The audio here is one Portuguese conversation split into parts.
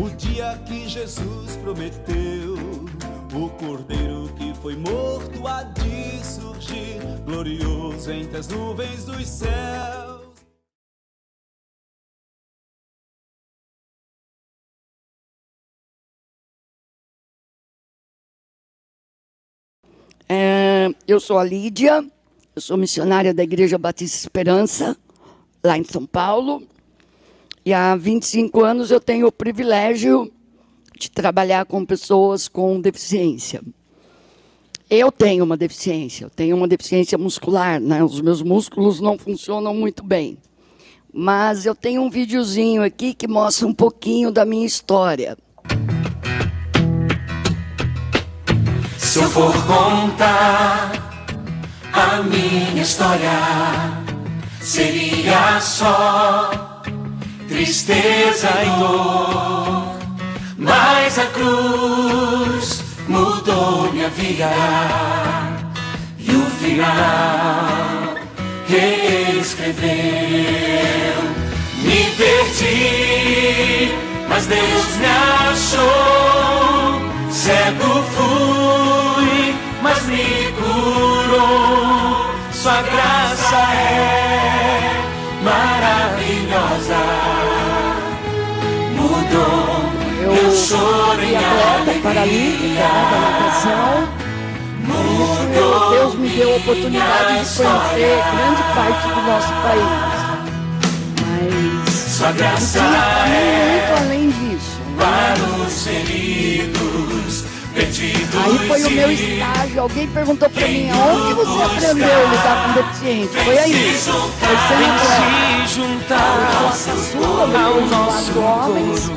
O dia que Jesus prometeu, o cordeiro que foi morto há de surgir, glorioso entre as nuvens dos céus. Eu sou a Lídia, eu sou missionária da Igreja Batista Esperança, lá em São Paulo. E há 25 anos eu tenho o privilégio de trabalhar com pessoas com deficiência. Eu tenho uma deficiência muscular, né? Os meus músculos não funcionam muito bem. Mas eu tenho um videozinho aqui que mostra um pouquinho da minha história. Se eu for contar a minha história, seria só tristeza e dor, mas a cruz mudou minha vida e o final reescreveu. Me perdi, mas Deus me achou. Cego fui, mas me curou. Sua graça é maravilhosa, mudou meu choro em atleta paralímpica da natação. mudou. Deus me deu a oportunidade de conhecer grande parte do nosso país. Mas Sua graça muito é além disso. para os feridos, perdidos. Aí foi o meu estágio. Alguém perguntou para mim: onde você aprendeu a lidar com deficiente? Foi aí. Foi sendo se juntar ao nosso homens.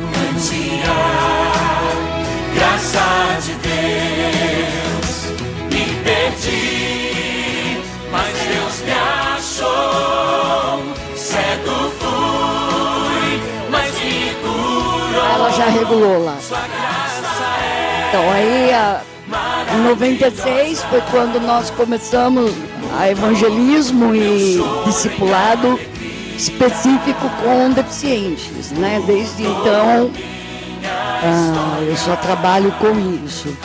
Graça de Deus, me perdi, mas Deus me achou. Cego fui, mas me curou. Ela já regulou lá. Sua graça é Então aí, em 96, foi quando nós começamos a evangelismo e discipulado específico com deficientes, né? Desde então, eu só trabalho com isso.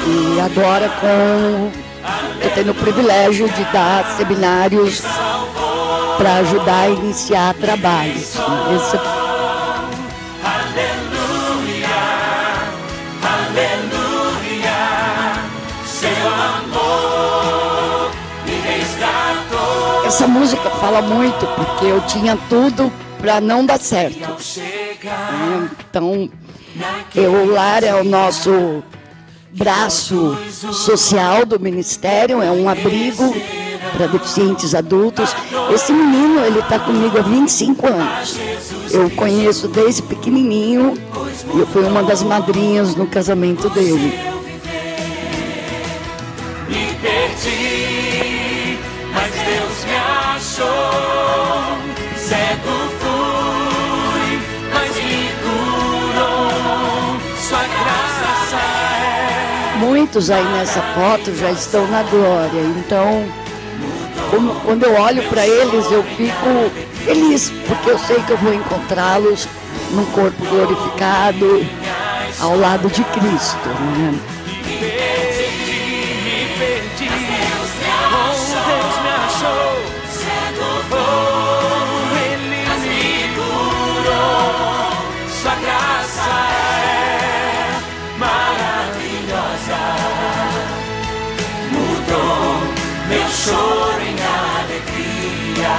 E agora eu tenho o privilégio de dar seminários para ajudar a iniciar trabalhos. Esse Essa música fala muito, porque eu tinha tudo para não dar certo. Então, o lar é o nosso braço social do ministério, é um abrigo para deficientes adultos. Esse menino, ele está comigo há 25 anos. Eu o conheço desde pequenininho e eu fui uma das madrinhas no casamento dele. Me perdi, mas Deus me achou. Cego fui, mas me curou. Sua graça é. Muitos aí nessa foto já estão na glória. Então, quando eu olho para eles, eu fico feliz, porque eu sei que eu vou encontrá-los num corpo glorificado ao lado de Cristo, né? Choro em alegria,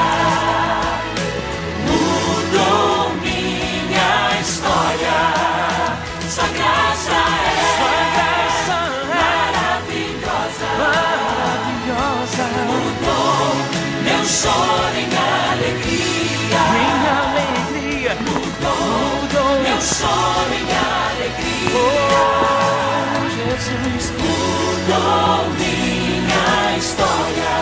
mudou minha história. Sua graça é maravilhosa, mudou meu choro em alegria, mudou meu choro em alegria. Oh, Jesus, mudou minha história.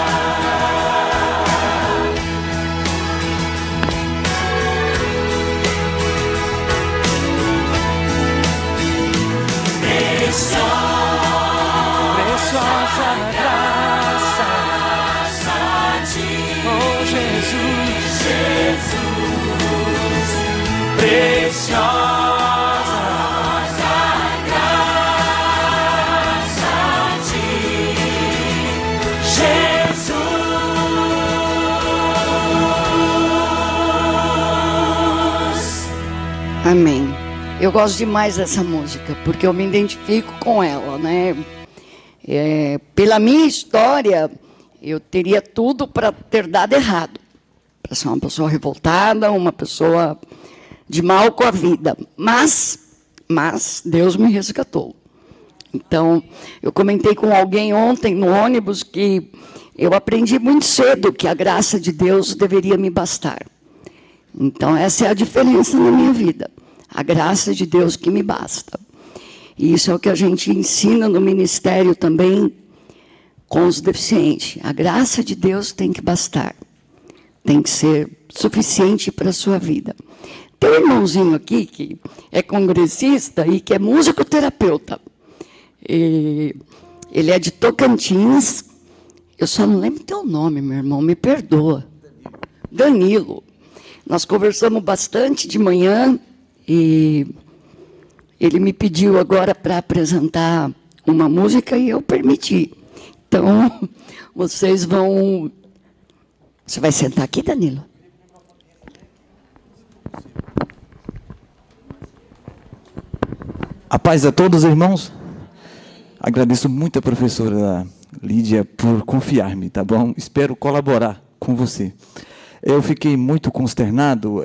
Preciosa graça de oh Jesus, preciosa Amém. Eu gosto demais dessa música, porque eu me identifico com ela, né? Pela minha história, eu teria tudo para ter dado errado. Para ser uma pessoa revoltada, uma pessoa de mal com a vida. Mas Deus me resgatou. Então, eu comentei com alguém ontem no ônibus que eu aprendi muito cedo que a graça de Deus deveria me bastar. Então, essa é a diferença na minha vida. A graça de Deus que me basta. E isso é o que a gente ensina no ministério também com os deficientes. A graça de Deus tem que bastar. Tem que ser suficiente para a sua vida. Tem um irmãozinho aqui que é congressista e que é musicoterapeuta. Ele é de Tocantins. Eu só não lembro teu nome, meu irmão, me perdoa. Danilo. Nós conversamos bastante de manhã e ele me pediu agora para apresentar uma música e eu permiti. Então, vocês vão... Você vai sentar aqui, Danilo? A paz a todos, irmãos. Agradeço muito a professora Lídia por confiar-me, tá bom? Espero colaborar com você. Eu fiquei muito consternado,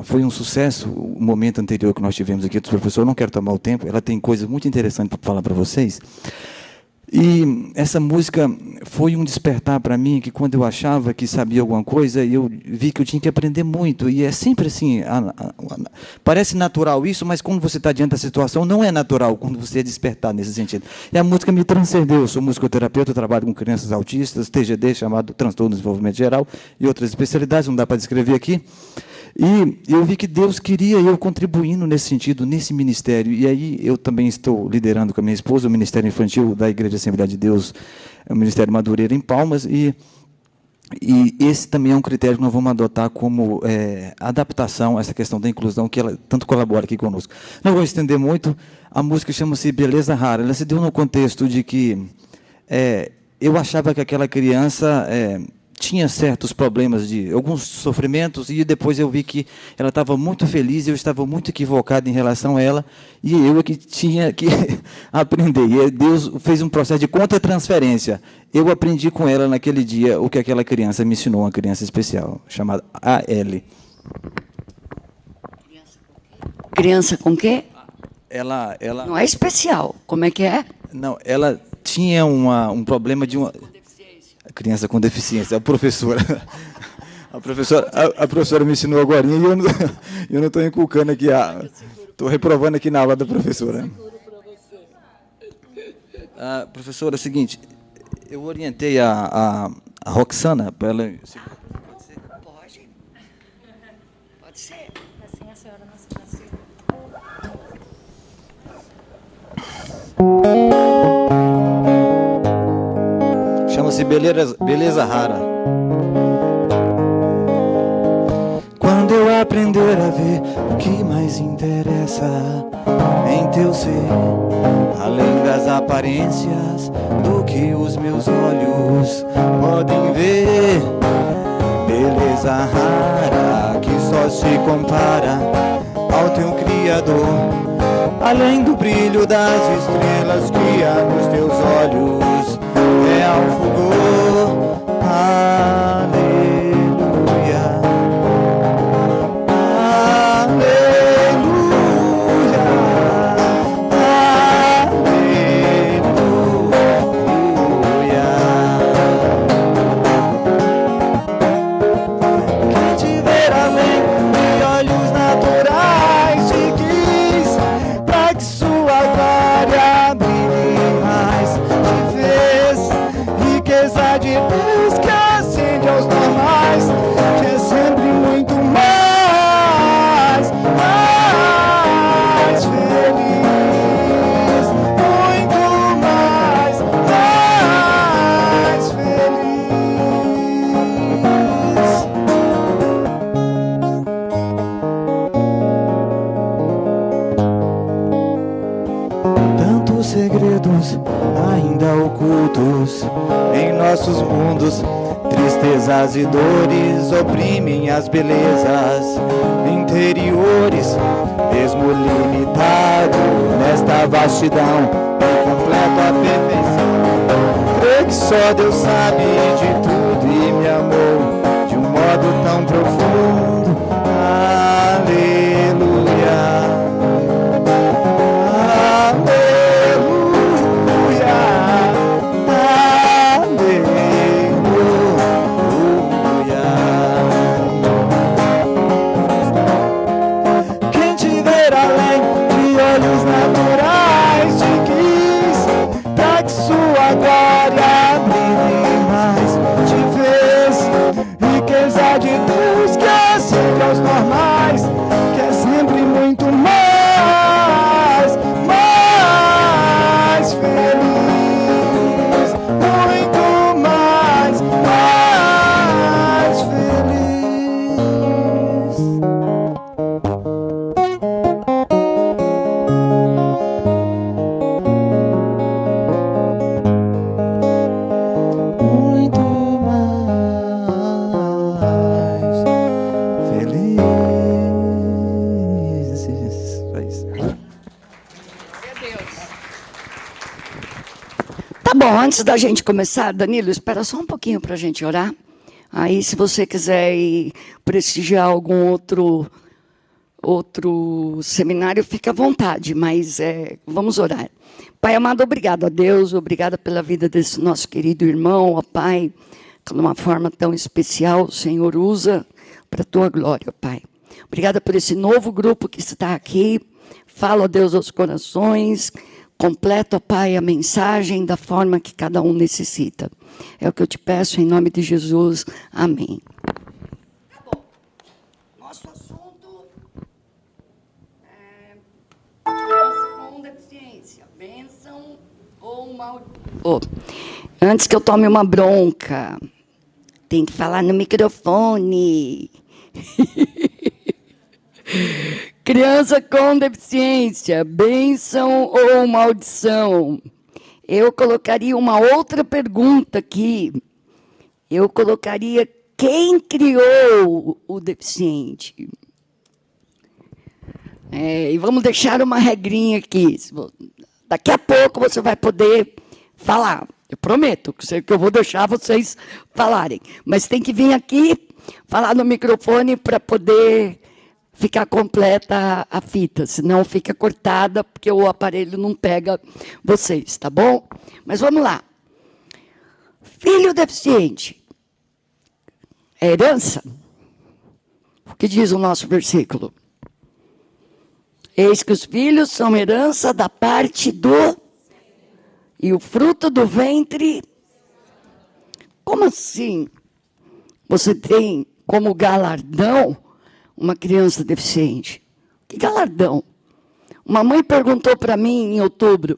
foi um sucesso o momento anterior que nós tivemos aqui dos professores, não quero tomar o tempo, ela tem coisas muito interessantes para falar para vocês. E essa música foi um despertar para mim, que quando eu achava que sabia alguma coisa, eu vi que eu tinha que aprender muito. E é sempre assim, parece natural isso, mas quando você está diante da situação, não é natural quando você é despertado nesse sentido. E a música me transcendeu. Eu sou musicoterapeuta, eu trabalho com crianças autistas, TGD, chamado Transtorno de Desenvolvimento Geral, e outras especialidades, não dá para descrever aqui. E eu vi que Deus queria eu contribuindo nesse sentido, nesse ministério. E aí eu também estou liderando com a minha esposa o Ministério Infantil da Igreja Assembleia de Deus, o Ministério Madureira, em Palmas. E esse também é um critério que nós vamos adotar como adaptação a essa questão da inclusão, que ela tanto colabora aqui conosco. Não vou estender muito, a música chama-se Beleza Rara. Ela se deu no contexto de que eu achava que aquela criança... tinha certos problemas, alguns sofrimentos, e depois eu vi que ela estava muito feliz, eu estava muito equivocado em relação a ela, e eu é que tinha que aprender. E Deus fez um processo de contra-transferência. Eu aprendi com ela naquele dia o que aquela criança me ensinou, uma criança especial, chamada A.L. Criança com quê? Ela... Não é especial. Como é que é? Não, ela tinha um problema de uma... Criança com deficiência, a professora me ensinou agora e eu não estou inculcando aqui, estou reprovando aqui na aula da professora. Professora, é o seguinte, eu orientei a Roxana para ela... Pode ser? Pode ser. Assim a senhora não se Chama-se Beleza Rara. Quando eu aprender a ver o que mais interessa em teu ser, além das aparências do que os meus olhos podem ver, beleza rara que só se compara ao teu Criador, além do brilho das estrelas que há nos teus olhos, é ao fulgor, aleluia, aleluia, aleluia. Quem te ver além de olhos naturais te quis, pra que sua glória brilhe mais, te fez riqueza de Deus que acende aos normais, que é sempre muito mais, mais feliz, muito mais, mais feliz. Tantos segredos ainda ocultos em nossos mundos, tristezas e dores oprimem as belezas interiores vastidão e completa a perfeição. Creio que só Deus sabe de tudo e me amou de um modo tão profundo. Aleluia. De Deus que é sempre aos normais, que é sempre muito mais feliz, muito mais Bom, antes da gente começar, Danilo, espera só um pouquinho para a gente orar. Aí, se você quiser ir prestigiar algum outro seminário, fica à vontade, mas vamos orar. Pai amado, obrigado a Deus, obrigada pela vida desse nosso querido irmão, ó Pai, que de uma forma tão especial o Senhor usa para a tua glória, Pai. Obrigada por esse novo grupo que está aqui. Fala, ó Deus, aos corações. Completa, Pai, a mensagem da forma que cada um necessita. É o que eu te peço em nome de Jesus. Amém. Tá bom. Nosso assunto é criança com deficiência. Bênção ou maldição. Antes que eu tome uma bronca, tem que falar no microfone. Criança com deficiência, bênção ou maldição? Eu colocaria uma outra pergunta aqui. Eu colocaria: quem criou o deficiente? E vamos deixar uma regrinha aqui. Daqui a pouco você vai poder falar. Eu prometo que eu vou deixar vocês falarem. Mas tem que vir aqui, falar no microfone para poder ficar completa a fita, senão fica cortada, porque o aparelho não pega vocês, tá bom? Mas vamos lá. Filho deficiente é herança? O que diz o nosso versículo? Eis que os filhos são herança da parte do... E o fruto do ventre... Como assim? Você tem como galardão uma criança deficiente? Que galardão? Uma mãe perguntou para mim em outubro: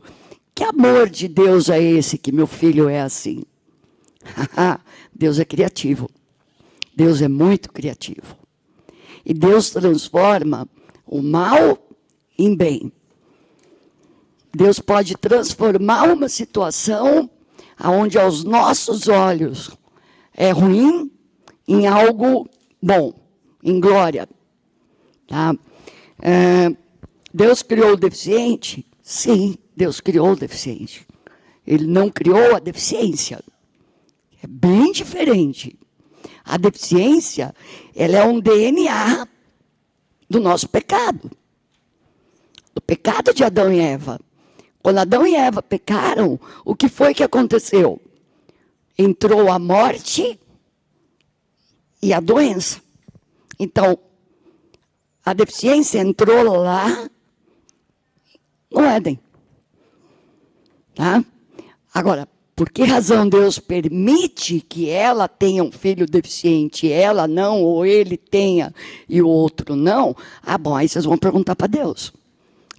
que amor de Deus é esse que meu filho é assim? Deus é criativo. Deus é muito criativo. E Deus transforma o mal em bem. Deus pode transformar uma situação onde aos nossos olhos é ruim em algo bom, em glória. Tá? Deus criou o deficiente? Sim, Deus criou o deficiente. Ele não criou a deficiência. É bem diferente. A deficiência, ela é um DNA do nosso pecado. Do pecado de Adão e Eva. Quando Adão e Eva pecaram, o que foi que aconteceu? Entrou a morte e a doença. Então, a deficiência entrou lá no Éden. Tá? Agora, por que razão Deus permite que ela tenha um filho deficiente, ela não, ou ele tenha e o outro não? Bom, aí vocês vão perguntar para Deus.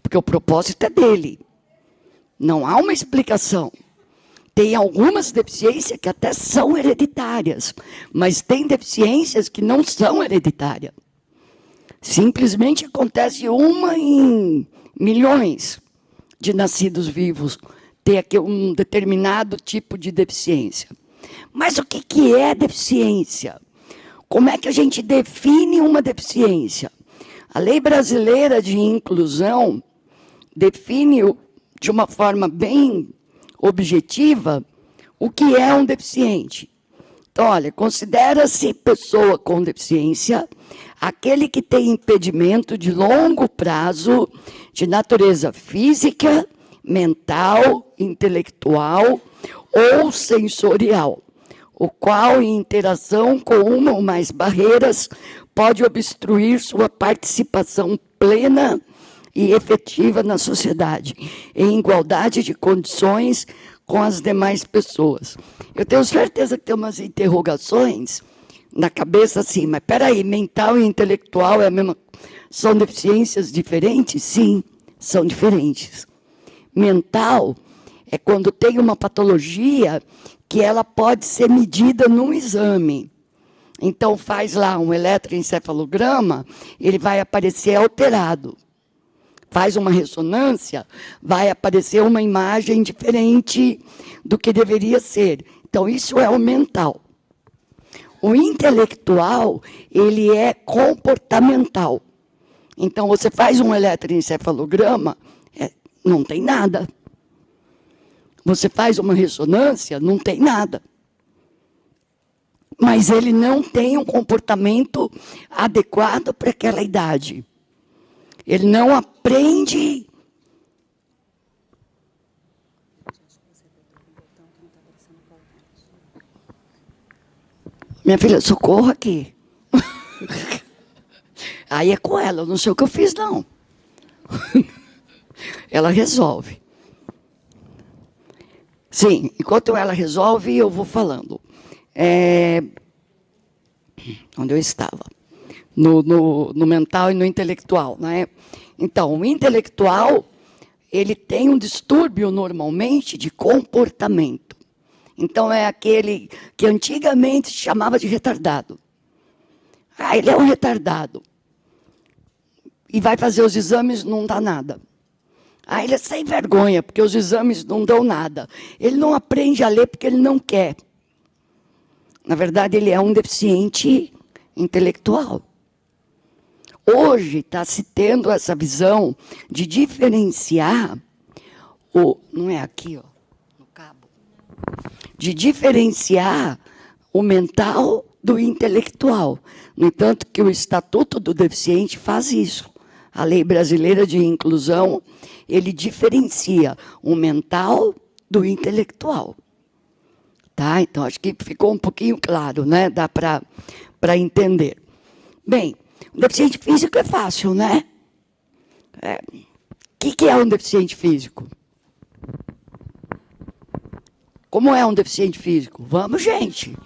Porque o propósito é dele. Não há uma explicação. Tem algumas deficiências que até são hereditárias, mas tem deficiências que não são hereditárias. Simplesmente acontece uma em milhões de nascidos vivos ter aqui um determinado tipo de deficiência. Mas o que é deficiência? Como é que a gente define uma deficiência? A Lei Brasileira de Inclusão define de uma forma bem objetiva, o que é um deficiente. Então, olha, considera-se pessoa com deficiência aquele que tem impedimento de longo prazo de natureza física, mental, intelectual ou sensorial, o qual, em interação com uma ou mais barreiras, pode obstruir sua participação plena e efetiva na sociedade, em igualdade de condições com as demais pessoas. Eu tenho certeza que tem umas interrogações na cabeça assim, mas peraí, mental e intelectual é a mesma, são deficiências diferentes? Sim, são diferentes. Mental é quando tem uma patologia que ela pode ser medida num exame. Então, faz lá um eletroencefalograma, ele vai aparecer alterado. Faz uma ressonância, vai aparecer uma imagem diferente do que deveria ser. Então, isso é o mental. O intelectual, ele é comportamental. Então, você faz um eletroencefalograma, não tem nada. Você faz uma ressonância, não tem nada. Mas ele não tem um comportamento adequado para aquela idade. Ele não aprende. Minha filha, socorro aqui. Aí é com ela, eu não sei o que eu fiz, não. Ela resolve. Sim, enquanto ela resolve, eu vou falando. Onde eu estava? No mental e no intelectual, né? Então, o intelectual, ele tem um distúrbio, normalmente, de comportamento. Então, é aquele que antigamente se chamava de retardado. Ah, ele é um retardado. E vai fazer os exames, não dá nada. Ah, ele é sem vergonha, porque os exames não dão nada. Ele não aprende a ler porque ele não quer. Na verdade, ele é um deficiente intelectual. Hoje está se tendo essa visão de diferenciar, não é aqui, ó, no cabo, de diferenciar o mental do intelectual. No entanto, que o Estatuto do Deficiente faz isso. A Lei Brasileira de Inclusão, ele diferencia o mental do intelectual. Tá? Então, acho que ficou um pouquinho claro, né? Dá para entender. Bem, o deficiente físico é fácil, né? O que é um deficiente físico? Como é um deficiente físico? Vamos, gente.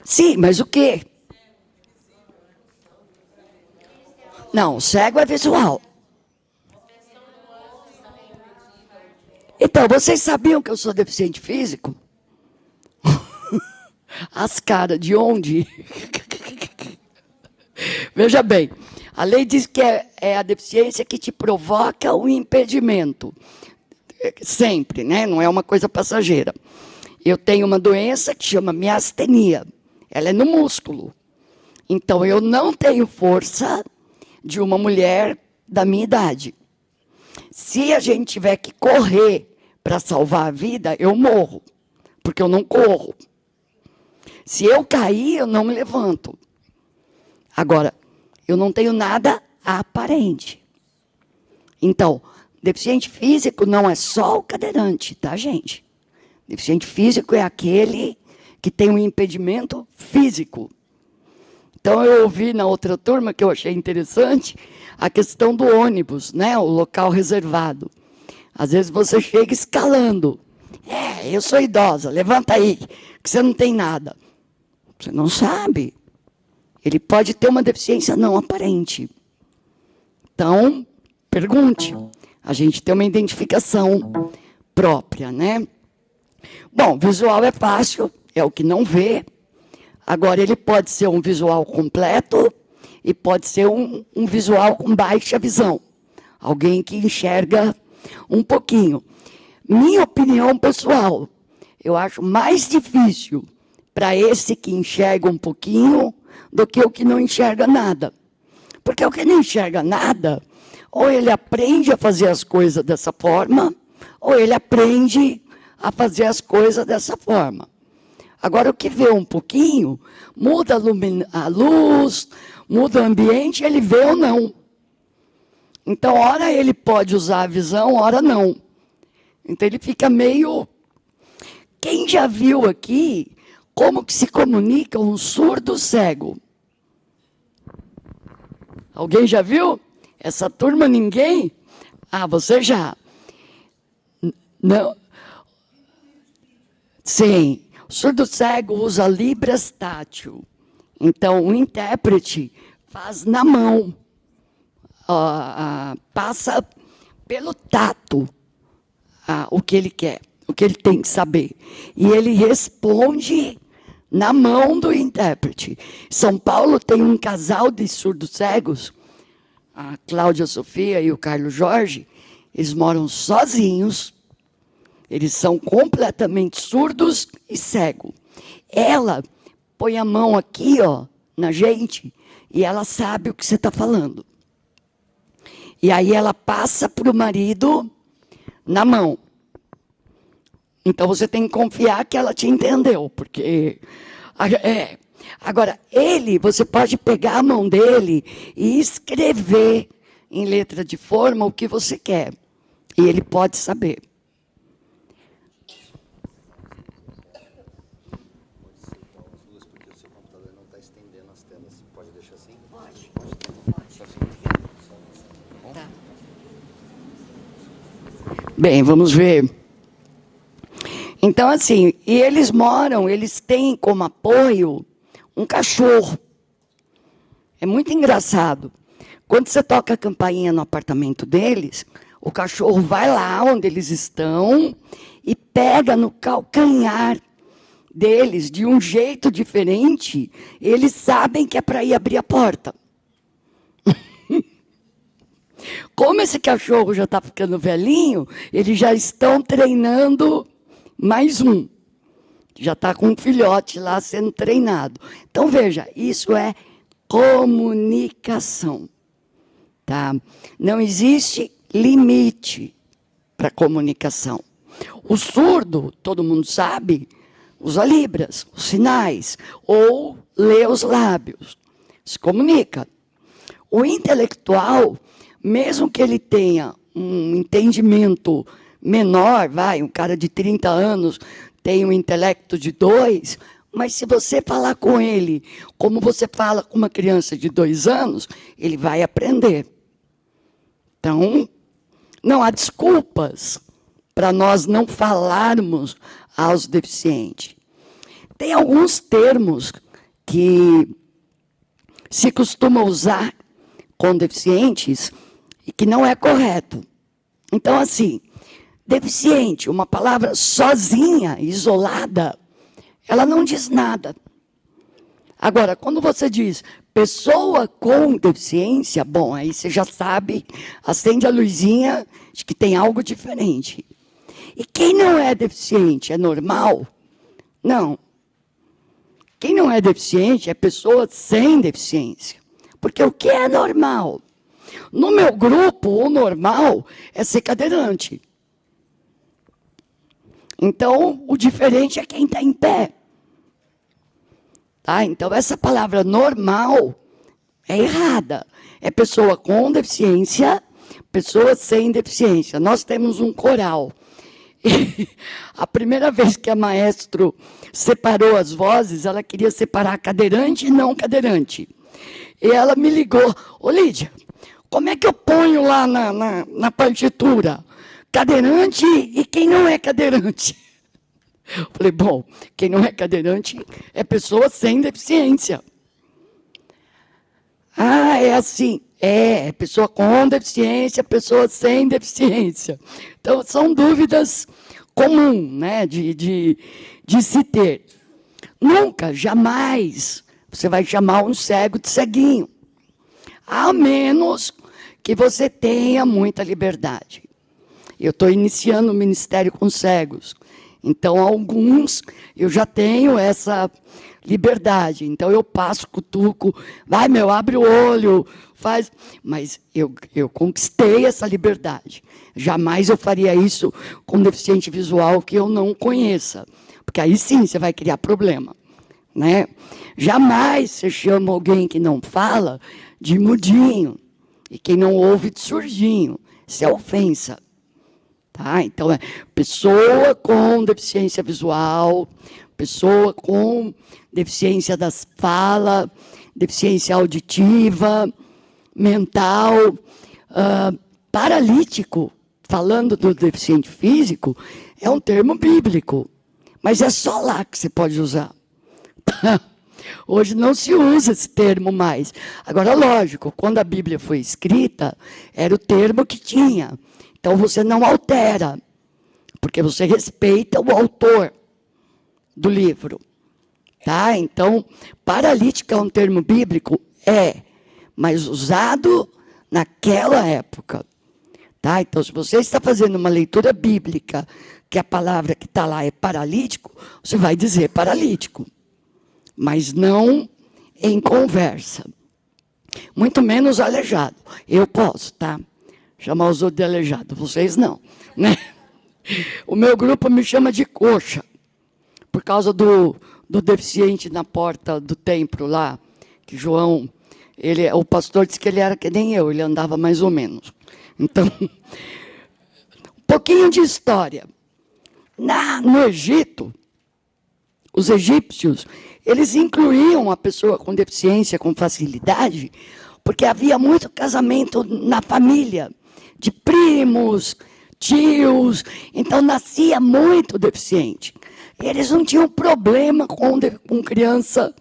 Sim, mas o quê? Não, cego é visual. Então, vocês sabiam que eu sou deficiente físico? As caras, de onde? Veja bem, a lei diz que é a deficiência que te provoca o impedimento. Sempre, né? Não é uma coisa passageira. Eu tenho uma doença que chama miastenia. Ela é no músculo. Então, eu não tenho força de uma mulher da minha idade. Se a gente tiver que correr para salvar a vida, eu morro, porque eu não corro. Se eu cair, eu não me levanto. Agora, eu não tenho nada aparente. Então, deficiente físico não é só o cadeirante, tá, gente? Deficiente físico é aquele que tem um impedimento físico. Então, eu ouvi na outra turma, que eu achei interessante, a questão do ônibus, né? O local reservado. Às vezes você chega escalando. Eu sou idosa, levanta aí, que você não tem nada. Você não sabe. Ele pode ter uma deficiência não aparente. Então, pergunte. A gente tem uma identificação própria, né? Bom, visual é fácil, é o que não vê. Agora, ele pode ser um visual completo e pode ser um visual com baixa visão. Alguém que enxerga um pouquinho. Minha opinião pessoal, eu acho mais difícil para esse que enxerga um pouquinho do que o que não enxerga nada. Porque o que não enxerga nada, Ou ele aprende a fazer as coisas dessa forma, ou ele aprende a fazer as coisas dessa forma. Agora, o que vê um pouquinho, muda a luz, muda o ambiente, ele vê ou não. Então, ora ele pode usar a visão, ora não. Então, ele fica meio... Quem já viu aqui como que se comunica um surdo cego? Alguém já viu? Essa turma, ninguém? Ah, você já? Não. Sim. O surdo cego usa libras tátil. Então, o intérprete faz na mão. Passa pelo tato o que ele quer, o que ele tem que saber. E ele responde na mão do intérprete. São Paulo tem um casal de surdos cegos, a Cláudia Sofia e o Carlos Jorge. Eles moram sozinhos, eles são completamente surdos e cegos. Ela põe a mão aqui, ó, na gente, e ela sabe o que você está falando. E aí ela passa para o marido na mão. Então você tem que confiar que ela te entendeu, porque... Agora, você pode pegar a mão dele e escrever em letra de forma o que você quer. E ele pode saber. Bem, vamos ver. Então, assim, e eles têm como apoio um cachorro. É muito engraçado. Quando você toca a campainha no apartamento deles, o cachorro vai lá onde eles estão e pega no calcanhar deles de um jeito diferente. Eles sabem que é para ir abrir a porta. Como esse cachorro já está ficando velhinho, eles já estão treinando mais um. Já está com um filhote lá sendo treinado. Então, veja, isso é comunicação. Tá? Não existe limite para comunicação. O surdo, todo mundo sabe, usa libras, os sinais, ou lê os lábios, se comunica. O intelectual, mesmo que ele tenha um entendimento menor, um cara de 30 anos tem um intelecto de 2, mas se você falar com ele como você fala com uma criança de 2 anos, ele vai aprender. Então, não há desculpas para nós não falarmos aos deficientes. Tem alguns termos que se costuma usar com deficientes e que não é correto. Então, assim, deficiente, uma palavra sozinha, isolada, ela não diz nada. Agora, quando você diz pessoa com deficiência, bom, aí você já sabe, acende a luzinha de que tem algo diferente. E quem não é deficiente é normal? Não. Quem não é deficiente é pessoa sem deficiência. Porque o que é normal? No meu grupo, o normal é ser cadeirante. Então, o diferente é quem está em pé. Tá? Então, essa palavra normal é errada. É pessoa com deficiência, pessoa sem deficiência. Nós temos um coral. E a primeira vez que a maestro separou as vozes, ela queria separar cadeirante e não cadeirante. E ela me ligou. Ô, Lídia, como é que eu ponho lá na partitura? Cadeirante e quem não é cadeirante? Eu falei, bom, quem não é cadeirante é pessoa sem deficiência. Ah, é assim. É pessoa com deficiência, pessoa sem deficiência. Então, são dúvidas comuns, né, de se ter. Nunca, jamais, você vai chamar um cego de ceguinho. A menos que você tenha muita liberdade. Eu estou iniciando o Ministério com Cegos. Então, alguns, eu já tenho essa liberdade. Então, eu passo, cutuco, vai, meu, abre o olho, faz. Mas eu conquistei essa liberdade. Jamais eu faria isso com deficiente visual que eu não conheça. Porque aí sim você vai criar problema, né? Jamais você chama alguém que não fala de mudinho. E quem não ouve de surdinho. Isso é ofensa. Tá? Então, é pessoa com deficiência visual, pessoa com deficiência das falas, deficiência auditiva, mental, paralítico, falando do deficiente físico, é um termo bíblico. Mas é só lá que você pode usar. Hoje não se usa esse termo mais. Agora, lógico, quando a Bíblia foi escrita, era o termo que tinha. Então, você não altera, porque você respeita o autor do livro. Tá? Então, paralítico é um termo bíblico? É, mas usado naquela época. Tá? Então, se você está fazendo uma leitura bíblica, que a palavra que está lá é paralítico, você vai dizer paralítico. Mas não em conversa. Muito menos aleijado. Eu posso, tá? Chamar os outros de aleijado, vocês não. Né? O meu grupo me chama de coxa, por causa do deficiente na porta do templo lá, que João, o pastor disse que ele era que nem eu, ele andava mais ou menos. Então, um pouquinho de história. No Egito, os egípcios, eles incluíam a pessoa com deficiência com facilidade, porque havia muito casamento na família, de primos, tios, então nascia muito deficiente. E eles não tinham problema com criança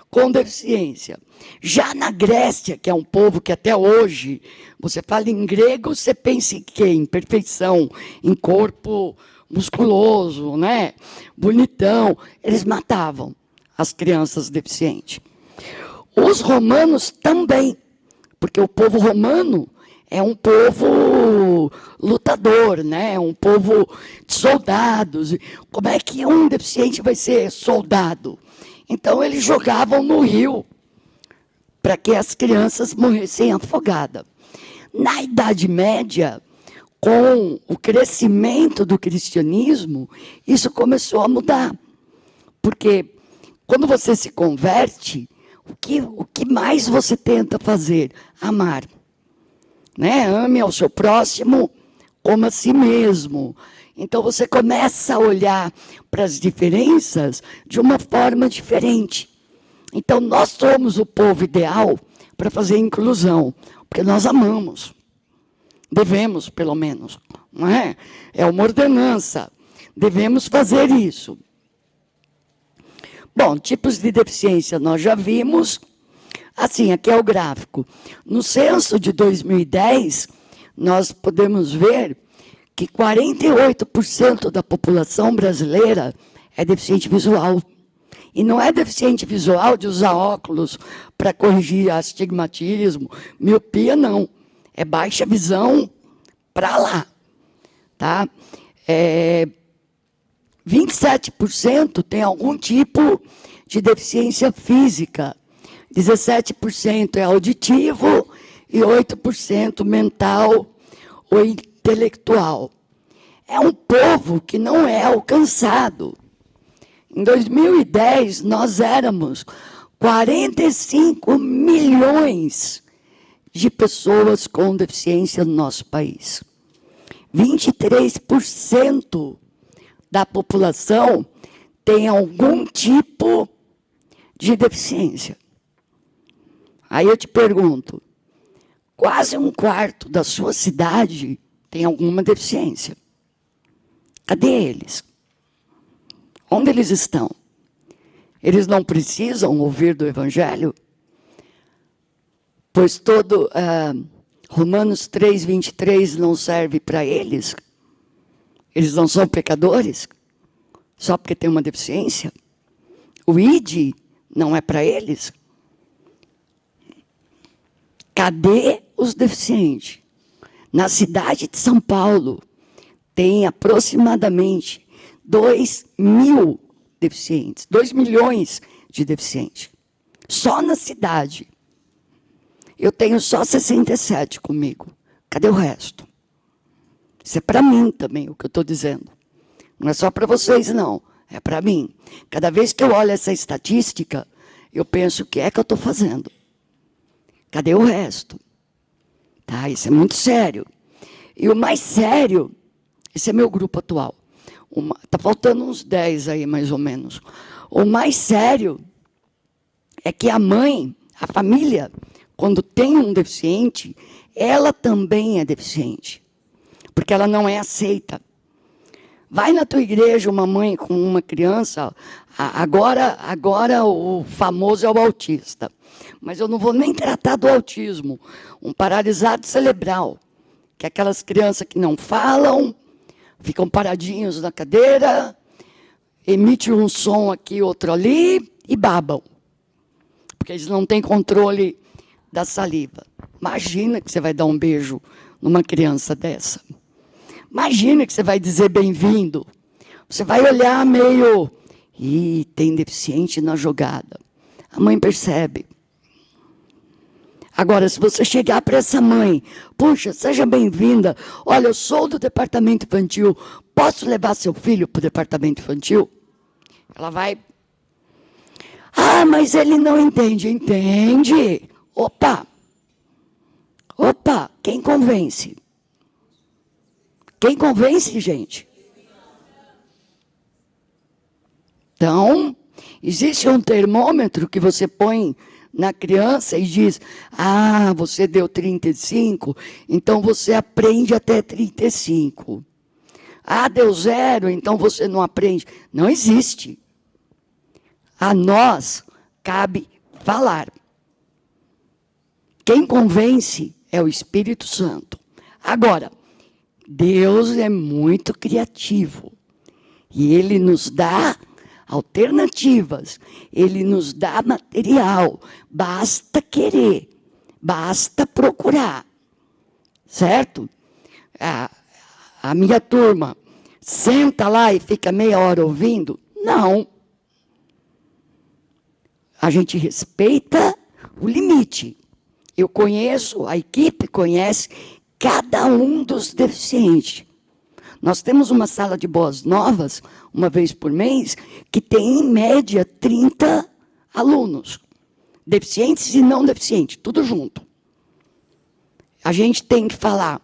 com deficiência. Já na Grécia, que é um povo que até hoje, você fala em grego, você pensa em quê? Em perfeição, em corpo musculoso, né? Bonitão. Eles matavam as crianças deficientes. Os romanos também, porque o povo romano é um povo lutador, né? É um povo de soldados. Como é que um deficiente vai ser soldado? Então, eles jogavam no rio para que as crianças morressem afogadas. Na Idade Média, com o crescimento do cristianismo, isso começou a mudar. Porque quando você se converte, o que mais você tenta fazer? Amar. Né? Ame ao seu próximo como a si mesmo. Então, você começa a olhar para as diferenças de uma forma diferente. Então, nós somos o povo ideal para fazer inclusão, porque nós amamos. Devemos, pelo menos. Não é? É uma ordenança. Devemos fazer isso. Bom, tipos de deficiência nós já vimos. Assim, aqui é o gráfico. No censo de 2010, nós podemos ver que 48% da população brasileira é deficiente visual. E não é deficiente visual de usar óculos para corrigir astigmatismo, miopia, não. É baixa visão para lá. Tá? 27% tem algum tipo de deficiência física. 17% é auditivo e 8% mental ou intelectual. É um povo que não é alcançado. Em 2010, nós éramos 45 milhões de pessoas com deficiência no nosso país. 23% da população tem algum tipo de deficiência. Aí eu te pergunto, quase um quarto da sua cidade tem alguma deficiência. Cadê eles? Onde eles estão? Eles não precisam ouvir do Evangelho? Pois Romanos 3:23 não serve para eles? Eles não são pecadores? Só porque tem uma deficiência? O ID não é para eles? Cadê os deficientes? Na cidade de São Paulo, tem aproximadamente 2.000 deficientes, 2 milhões de deficientes. Só na cidade. Eu tenho só 67 comigo. Cadê o resto? Isso é para mim também, o que eu estou dizendo. Não é só para vocês, não. É para mim. Cada vez que eu olho essa estatística, eu penso, o que é que eu estou fazendo? Cadê o resto? Tá, isso é muito sério. E o mais sério, esse é meu grupo atual. Está faltando uns 10 aí, mais ou menos. O mais sério é que a mãe, a família, quando tem um deficiente, ela também é deficiente. Porque ela não é aceita. Vai na tua igreja uma mãe com uma criança, agora o famoso é o autista. Mas eu não vou nem tratar do autismo. Um paralisado cerebral, que é aquelas crianças que não falam, ficam paradinhos na cadeira, emitem um som aqui, outro ali, e babam. Porque eles não têm controle da saliva. Imagina que você vai dar um beijo numa criança dessa. Imagina que você vai dizer bem-vindo. Você vai olhar meio... Ih, tem deficiente na jogada. A mãe percebe. Agora, se você chegar para essa mãe, puxa, seja bem-vinda. Olha, eu sou do departamento infantil. Posso levar seu filho para o departamento infantil? Ela vai... Ah, mas ele não entende. Entende? Opa! Opa! Quem convence? Quem convence, gente? Então, existe um termômetro que você põe na criança e diz, ah, você deu 35, então você aprende até 35. Ah, deu 0, então você não aprende. Não existe. A nós cabe falar. Quem convence é o Espírito Santo. Agora, Deus é muito criativo. E Ele nos dá alternativas. Ele nos dá material. Basta querer. Basta procurar. Certo? A minha turma senta lá e fica meia hora ouvindo? Não. A gente respeita o limite. Eu conheço, a equipe conhece cada um dos deficientes. Nós temos uma sala de boas novas, uma vez por mês, que tem, em média, 30 alunos. Deficientes e não deficientes, tudo junto. A gente tem que falar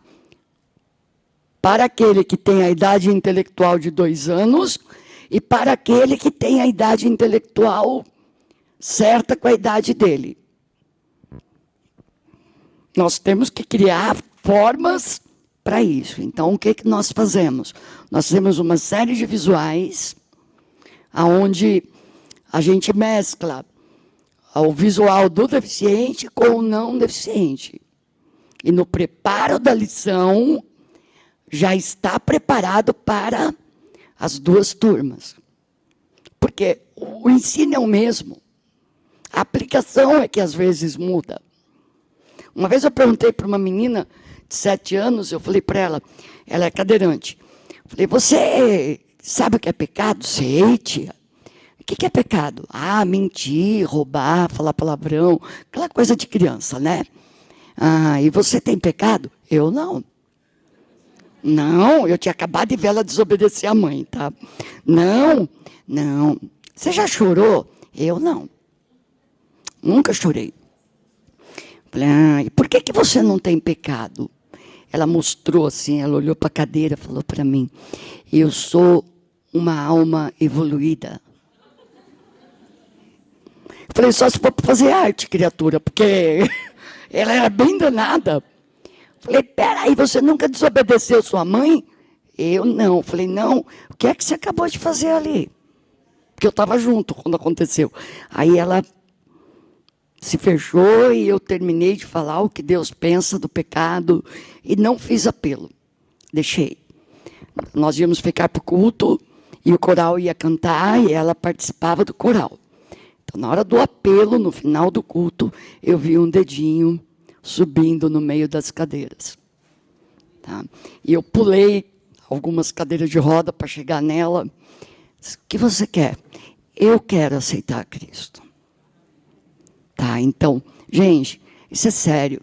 para aquele que tem a idade intelectual de 2 anos e para aquele que tem a idade intelectual certa com a idade dele. Nós temos que criar formas para isso. Então, o que nós fazemos? Nós temos uma série de visuais, onde a gente mescla o visual do deficiente com o não deficiente. E no preparo da lição, já está preparado para as 2 turmas. Porque o ensino é o mesmo. A aplicação é que às vezes muda. Uma vez eu perguntei para uma menina de 7 anos, eu falei para ela, ela é cadeirante. Falei, você sabe o que é pecado? Sei, tia. O que é pecado? Ah, mentir, roubar, falar palavrão, aquela coisa de criança, né? Ah, e você tem pecado? Eu não. Não, eu tinha acabado de ver ela desobedecer a mãe, tá? Não, não. Você já chorou? Eu não. Nunca chorei. Falei, ah, e por que você não tem pecado? Ela mostrou assim, ela olhou para a cadeira e falou para mim, eu sou uma alma evoluída. Falei, só se for para fazer arte, criatura, porque ela era bem danada. Falei, peraí, você nunca desobedeceu sua mãe? Eu não. Falei, não, o que é que você acabou de fazer ali? Porque eu estava junto quando aconteceu. Aí ela se fechou e eu terminei de falar o que Deus pensa do pecado e não fiz apelo. Deixei. Nós íamos ficar para o culto e o coral ia cantar e ela participava do coral. Então, na hora do apelo, no final do culto, eu vi um dedinho subindo no meio das cadeiras. Tá? E eu pulei algumas cadeiras de roda para chegar nela. O que você quer? Eu quero aceitar Cristo. Tá, então, gente, isso é sério.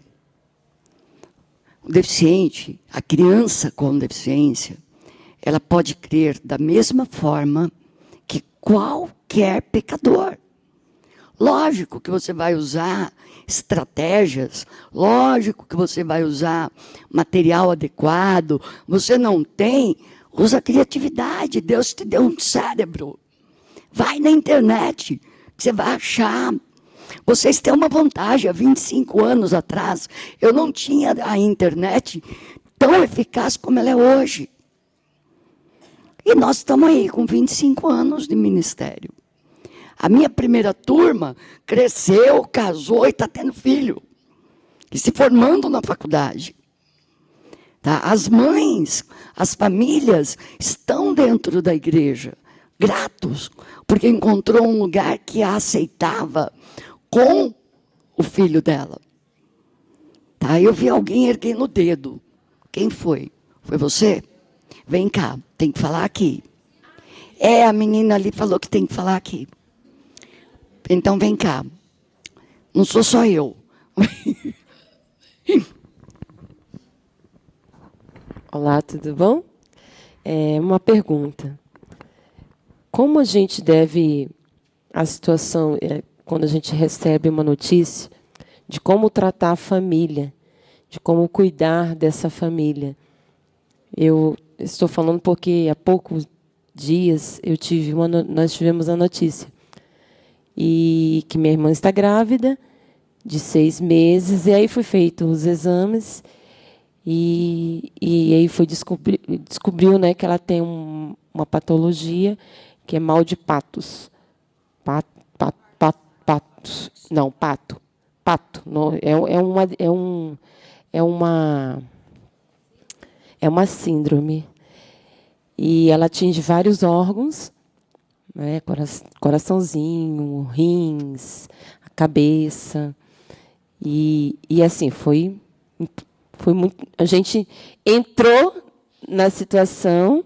O deficiente, a criança com deficiência, ela pode crer da mesma forma que qualquer pecador. Lógico que você vai usar estratégias, lógico que você vai usar material adequado. Você não tem, usa criatividade. Deus te deu um cérebro. Vai na internet, que você vai achar. Vocês têm uma vantagem. Há 25 anos atrás, eu não tinha a internet tão eficaz como ela é hoje. E nós estamos aí com 25 anos de ministério. A minha primeira turma cresceu, casou e está tendo filho. E se formando na faculdade. Tá? As mães, as famílias estão dentro da igreja, gratos, porque encontrou um lugar que a aceitava com o filho dela. Tá? Eu vi alguém erguendo o dedo. Quem foi? Foi você? Vem cá, tem que falar aqui. A menina ali falou que tem que falar aqui. Então, vem cá. Não sou só eu. Olá, tudo bom? Uma pergunta. Como a gente deve... A situação, quando a gente recebe uma notícia de como tratar a família, de como cuidar dessa família. Eu estou falando porque há poucos dias nós tivemos a notícia e que minha irmã está grávida de 6 meses, e aí foi feito os exames e aí foi descobriu, né, que ela tem uma patologia que é mal de patos. Pato. Não, é uma síndrome. E ela atinge vários órgãos, né, coraçãozinho, rins, a cabeça. E assim, foi muito... A gente entrou na situação,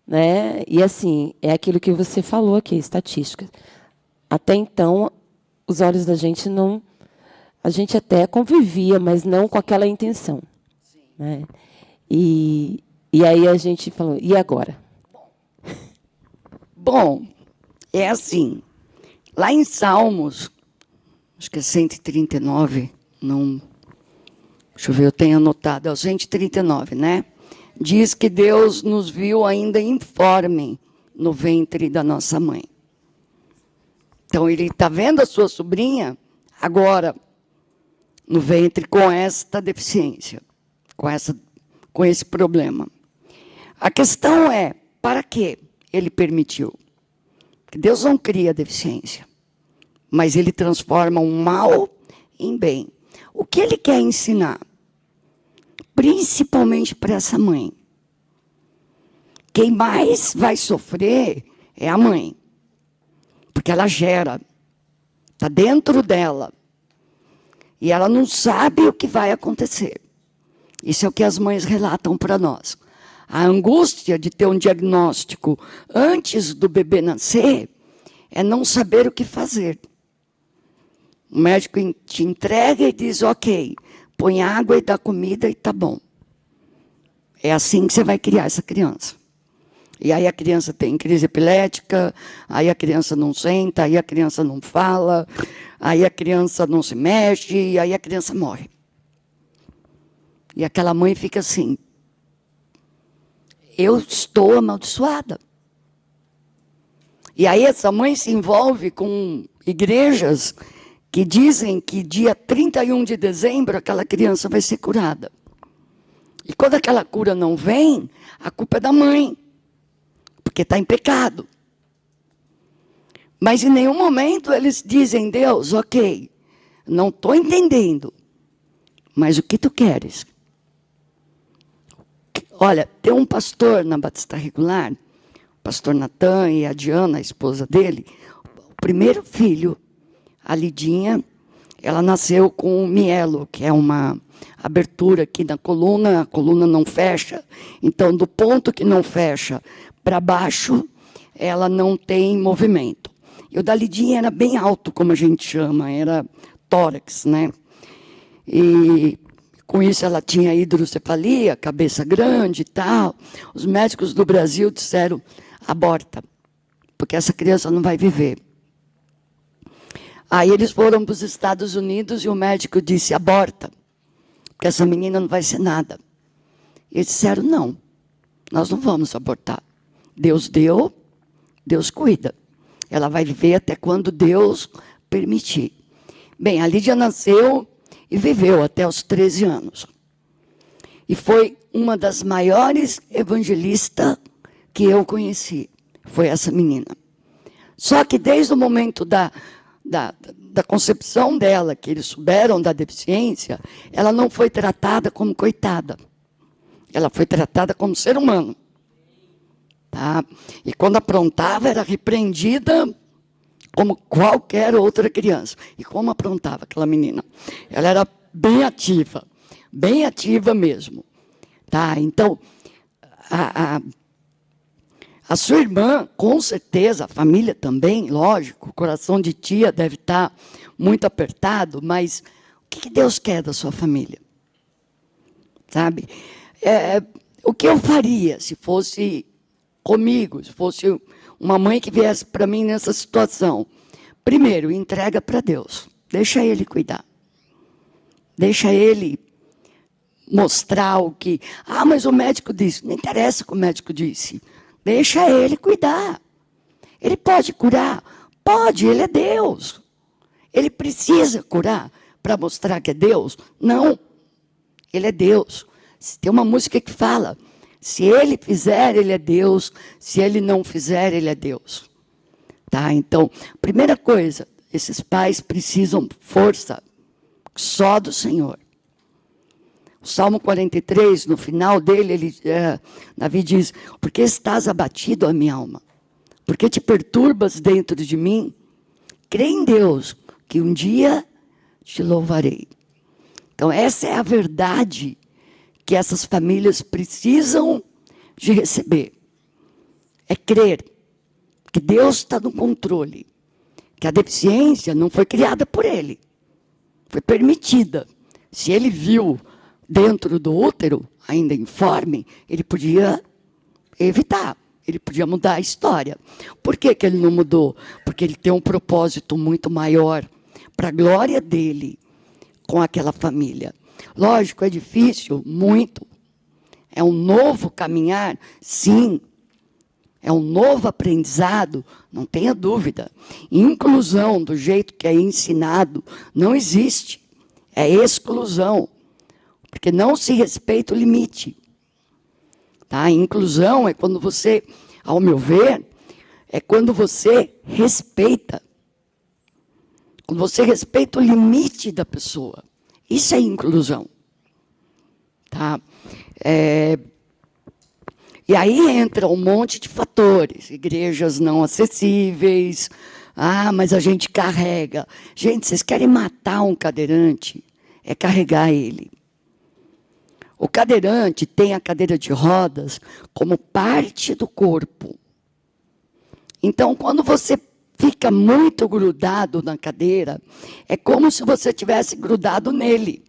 né, e assim, é aquilo que você falou aqui, estatísticas. Até então, os olhos da gente não... A gente até convivia, mas não com aquela intenção. Né? E aí a gente falou, e agora? Bom, é assim. Lá em Salmos, acho que é 139, não... Deixa eu ver, eu tenho anotado, é o 139, né? Diz que Deus nos viu ainda informe no ventre da nossa mãe. Então, ele está vendo a sua sobrinha agora no ventre com esta deficiência, com esse problema. A questão é, para que ele permitiu? Porque Deus não cria deficiência, mas ele transforma o mal em bem. O que ele quer ensinar? Principalmente para essa mãe. Quem mais vai sofrer é a mãe. Porque ela gera, está dentro dela. E ela não sabe o que vai acontecer. Isso é o que as mães relatam para nós. A angústia de ter um diagnóstico antes do bebê nascer é não saber o que fazer. O médico te entrega e diz, ok, põe água e dá comida e está bom. É assim que você vai criar essa criança. E aí a criança tem crise epilética, aí a criança não senta, aí a criança não fala, aí a criança não se mexe, e aí a criança morre. E aquela mãe fica assim, eu estou amaldiçoada. E aí essa mãe se envolve com igrejas que dizem que dia 31 de dezembro aquela criança vai ser curada. E quando aquela cura não vem, a culpa é da mãe, porque está em pecado. Mas em nenhum momento eles dizem, Deus, ok, não estou entendendo, mas o que tu queres? Olha, tem um pastor na Batista Regular, o pastor Natan e a Diana, a esposa dele, o primeiro filho, a Lidinha, Ela nasceu com mielo, que é uma abertura aqui na coluna, a coluna não fecha. Então, do ponto que não fecha para baixo, ela não tem movimento. E o da Lidinha era bem alto, como a gente chama, era tórax, né? E com isso ela tinha hidrocefalia, cabeça grande e tal. Os médicos do Brasil disseram, aborta, porque essa criança não vai viver. Aí eles foram para os Estados Unidos e o médico disse, aborta, porque essa menina não vai ser nada. E eles disseram, não, nós não vamos abortar. Deus deu, Deus cuida. Ela vai viver até quando Deus permitir. Bem, a Lídia nasceu e viveu até os 13 anos. E foi uma das maiores evangelistas que eu conheci. Foi essa menina. Só que desde o momento da concepção dela, que eles souberam da deficiência, ela não foi tratada como coitada. Ela foi tratada como ser humano. Tá? E quando aprontava, era repreendida como qualquer outra criança. E como aprontava aquela menina? Ela era bem ativa mesmo. Tá? Então, a sua irmã, com certeza, a família também, lógico, o coração de tia deve estar muito apertado, mas o que Deus quer da sua família? Sabe? O que eu faria se fosse comigo, se fosse uma mãe que viesse para mim nessa situação? Primeiro, entrega para Deus. Deixa Ele cuidar. Deixa Ele mostrar o que... Ah, mas o médico disse. Não interessa o que o médico disse. Deixa Ele cuidar. Ele pode curar? Pode, Ele é Deus. Ele precisa curar para mostrar que é Deus? Não. Ele é Deus. Tem uma música que fala... Se Ele fizer, Ele é Deus. Se Ele não fizer, Ele é Deus. Tá? Então, primeira coisa, esses pais precisam força só do Senhor. O Salmo 43, no final dele, Davi diz, por que estás abatido, a minha alma? Por que te perturbas dentro de mim? Crê em Deus, que um dia te louvarei. Então, essa é a verdade que essas famílias precisam de receber. É crer que Deus está no controle, que a deficiência não foi criada por Ele, foi permitida. Se Ele viu dentro do útero, ainda informe, Ele podia evitar, Ele podia mudar a história. Por que Ele não mudou? Porque Ele tem um propósito muito maior para a glória dEle com aquela família. Lógico, é difícil, muito. É um novo caminhar, sim. É um novo aprendizado, não tenha dúvida. Inclusão, do jeito que é ensinado, não existe. É exclusão. Porque não se respeita o limite. Tá? Inclusão é quando você, ao meu ver, é quando você respeita. Quando você respeita o limite da pessoa. Isso é inclusão. Tá? E aí entra um monte de fatores. Igrejas não acessíveis. Ah, mas a gente carrega. Gente, vocês querem matar um cadeirante? É carregar ele. O cadeirante tem a cadeira de rodas como parte do corpo. Então, quando você fica muito grudado na cadeira, é como se você tivesse grudado nele.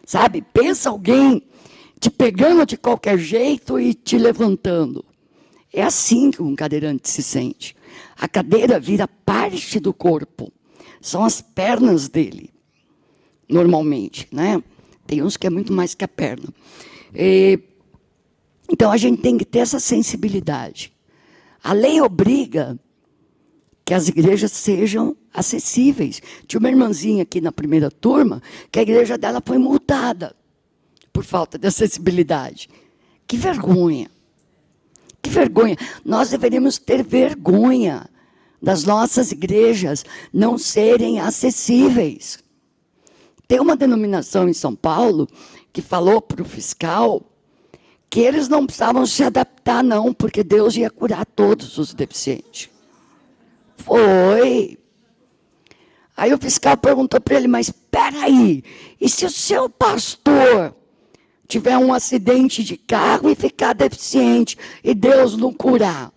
Sabe? Pensa alguém te pegando de qualquer jeito e te levantando. É assim que um cadeirante se sente. A cadeira vira parte do corpo. São as pernas dele, normalmente, né? Tem uns que é muito mais que a perna. Então, a gente tem que ter essa sensibilidade. A lei obriga que as igrejas sejam acessíveis. Tinha uma irmãzinha aqui na primeira turma, que a igreja dela foi multada por falta de acessibilidade. Que vergonha. Que vergonha. Nós deveríamos ter vergonha das nossas igrejas não serem acessíveis. Tem uma denominação em São Paulo que falou para o fiscal que eles não precisavam se adaptar, não, porque Deus ia curar todos os deficientes. Foi. Aí o fiscal perguntou para ele, mas espera aí, e se o seu pastor tiver um acidente de carro e ficar deficiente e Deus não curar,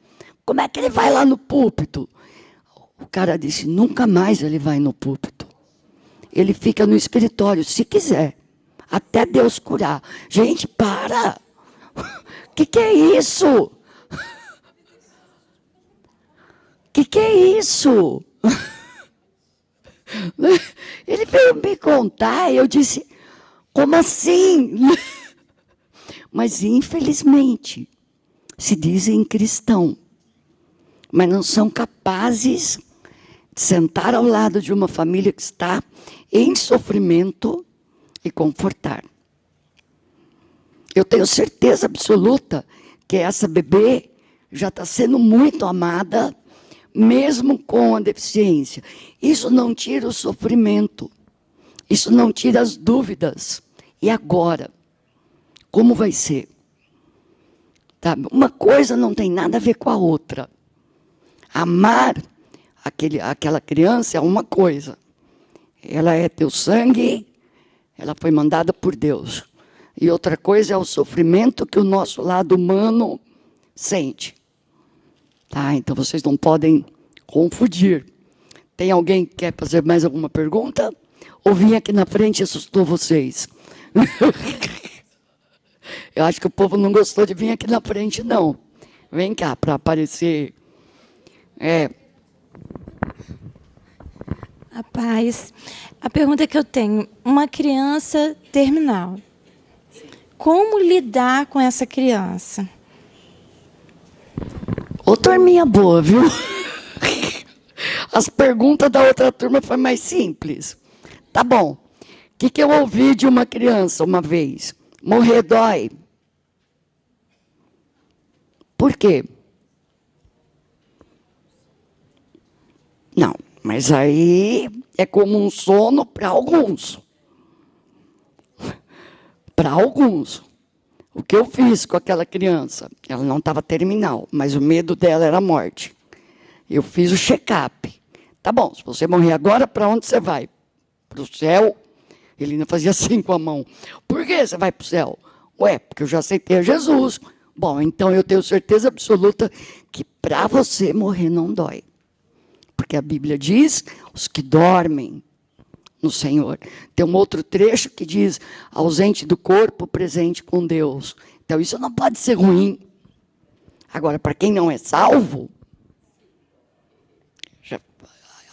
como é que ele vai lá no púlpito? O cara disse, nunca mais ele vai no púlpito. Ele fica no escritório, se quiser, até Deus curar. Gente, para! Que é isso? Que é isso? Ele veio me contar, eu disse, como assim? Mas infelizmente, se dizem cristão, mas não são capazes de sentar ao lado de uma família que está em sofrimento e confortar. Eu tenho certeza absoluta que essa bebê já está sendo muito amada, mesmo com a deficiência. Isso não tira o sofrimento, isso não tira as dúvidas. E agora? Como vai ser? Tá? Uma coisa não tem nada a ver com a outra. Amar aquela criança é uma coisa. Ela é teu sangue, ela foi mandada por Deus. E outra coisa é o sofrimento que o nosso lado humano sente. Tá? Então vocês não podem confundir. Tem alguém que quer fazer mais alguma pergunta? Ou vim aqui na frente e assustou vocês? Eu acho que o povo não gostou de vir aqui na frente, não. Vem cá, para aparecer. Rapaz, a pergunta que eu tenho, uma criança terminal, como lidar com essa criança? Ô, turminha boa, viu? As perguntas da outra turma foi mais simples. Tá bom. O que eu ouvi de uma criança uma vez? Morrer dói. Por quê? Não, mas aí é como um sono para alguns. Para alguns. O que eu fiz com aquela criança? Ela não estava terminal, mas o medo dela era a morte. Eu fiz o check-up. Tá bom, se você morrer agora, para onde você vai? Para o céu? Ele ainda fazia assim com a mão. Por que você vai para o céu? Ué, porque eu já aceitei a Jesus. Bom, então eu tenho certeza absoluta que para você morrer não dói. Porque a Bíblia diz, os que dormem no Senhor. Tem um outro trecho que diz, ausente do corpo, presente com Deus. Então isso não pode ser ruim. Agora, para quem não é salvo,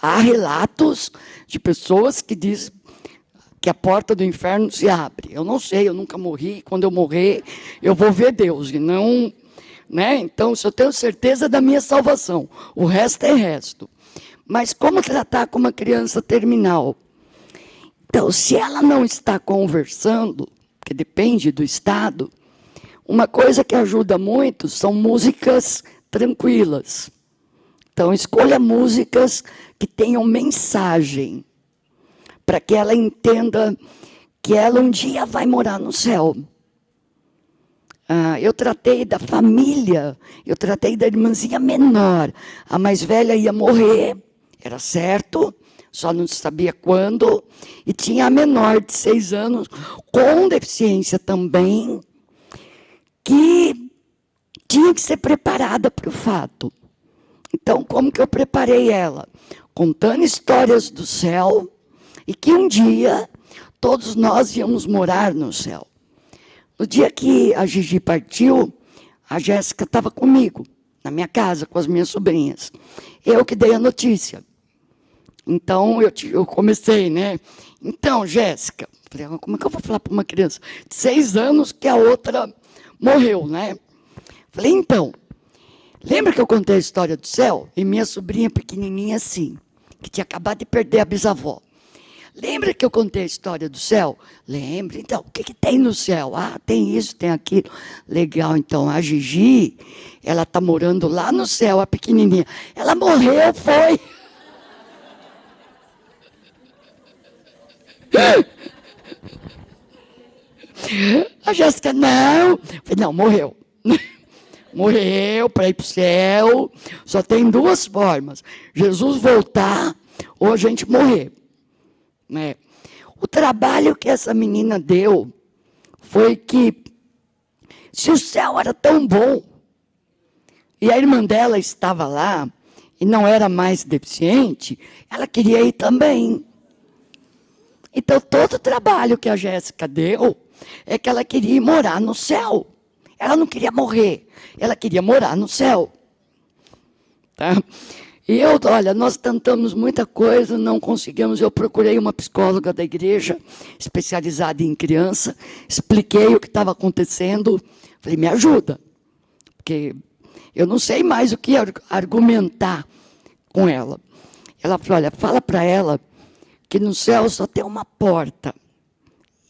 há relatos de pessoas que dizem que a porta do inferno se abre. Eu não sei, eu nunca morri. Quando eu morrer, eu vou ver Deus. E não, né? Então, se eu tenho certeza da minha salvação, o resto é resto. Mas como tratar com uma criança terminal? Então, se ela não está conversando, que depende do estado, uma coisa que ajuda muito são músicas tranquilas. Então, escolha músicas que tenham mensagem, para que ela entenda que ela um dia vai morar no céu. Eu tratei da família, eu tratei da irmãzinha menor. A mais velha ia morrer, era certo, só não sabia quando. E tinha a menor de 6 anos, com deficiência também, que tinha que ser preparada para o fato. Então, como que eu preparei ela? Contando histórias do céu, e que um dia todos nós íamos morar no céu. No dia que a Gigi partiu, a Jéssica estava comigo, na minha casa, com as minhas sobrinhas. Eu que dei a notícia. Então, eu comecei, né? Então, Jéssica, falei, como é que eu vou falar para uma criança de 6 anos que a outra morreu, né? Falei, então, lembra que eu contei a história do céu? E minha sobrinha pequenininha assim, que tinha acabado de perder a bisavó. Lembra que eu contei a história do céu? Lembra. Então, o que tem no céu? Ah, tem isso, tem aquilo. Legal, então, a Gigi, ela está morando lá no céu, a pequenininha. Ela morreu, foi. A Jéssica, não. Falei, não, morreu. Morreu para ir para o céu. Só tem 2 formas. Jesus voltar ou a gente morrer. né? O trabalho que essa menina deu foi que, se o céu era tão bom, e a irmã dela estava lá, e não era mais deficiente, ela queria ir também. Então, todo o trabalho que a Jéssica deu, é que ela queria ir morar no céu. Ela não queria morrer, ela queria morar no céu. Tá? E olha, nós tentamos muita coisa, não conseguimos. Eu procurei uma psicóloga da igreja, especializada em criança, expliquei o que estava acontecendo, falei, me ajuda, porque eu não sei mais o que argumentar com ela. Ela falou, olha, fala para ela que no céu só tem uma porta,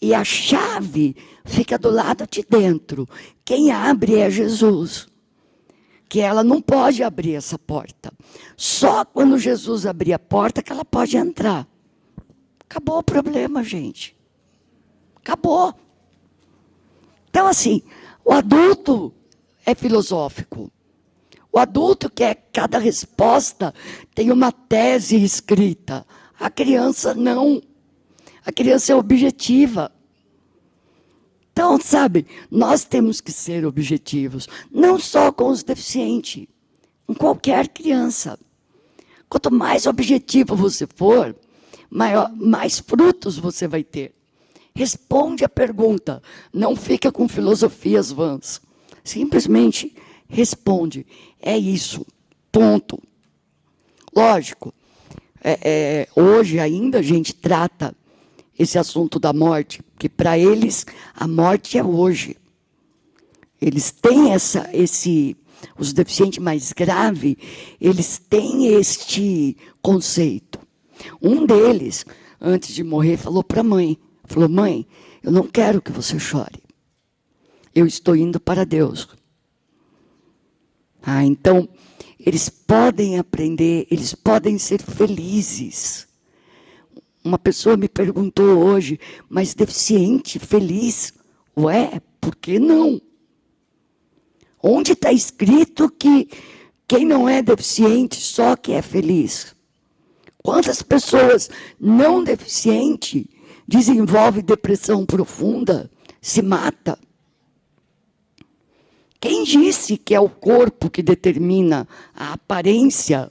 e a chave fica do lado de dentro. Quem abre é Jesus. Que ela não pode abrir essa porta. Só quando Jesus abrir a porta que ela pode entrar. Acabou o problema, gente. Acabou. Então, assim, o adulto é filosófico. O adulto quer cada resposta tem uma tese escrita. A criança não. A criança é objetiva. Então, sabe, nós temos que ser objetivos, não só com os deficientes, com qualquer criança. Quanto mais objetivo você for, mais frutos você vai ter. Responde a pergunta, não fica com filosofias vãs. Simplesmente responde, é isso, ponto. Lógico, hoje ainda a gente trata esse assunto da morte, porque para eles a morte é hoje. Eles têm os deficientes mais graves, eles têm este conceito. Um deles, antes de morrer, falou para a mãe, mãe, eu não quero que você chore. Eu estou indo para Deus. Então, eles podem aprender, eles podem ser felizes. Uma pessoa me perguntou hoje, mas deficiente, feliz? Ué, por que não? Onde está escrito que quem não é deficiente só que é feliz? Quantas pessoas não deficientes desenvolvem depressão profunda, se mata? Quem disse que é o corpo que determina a aparência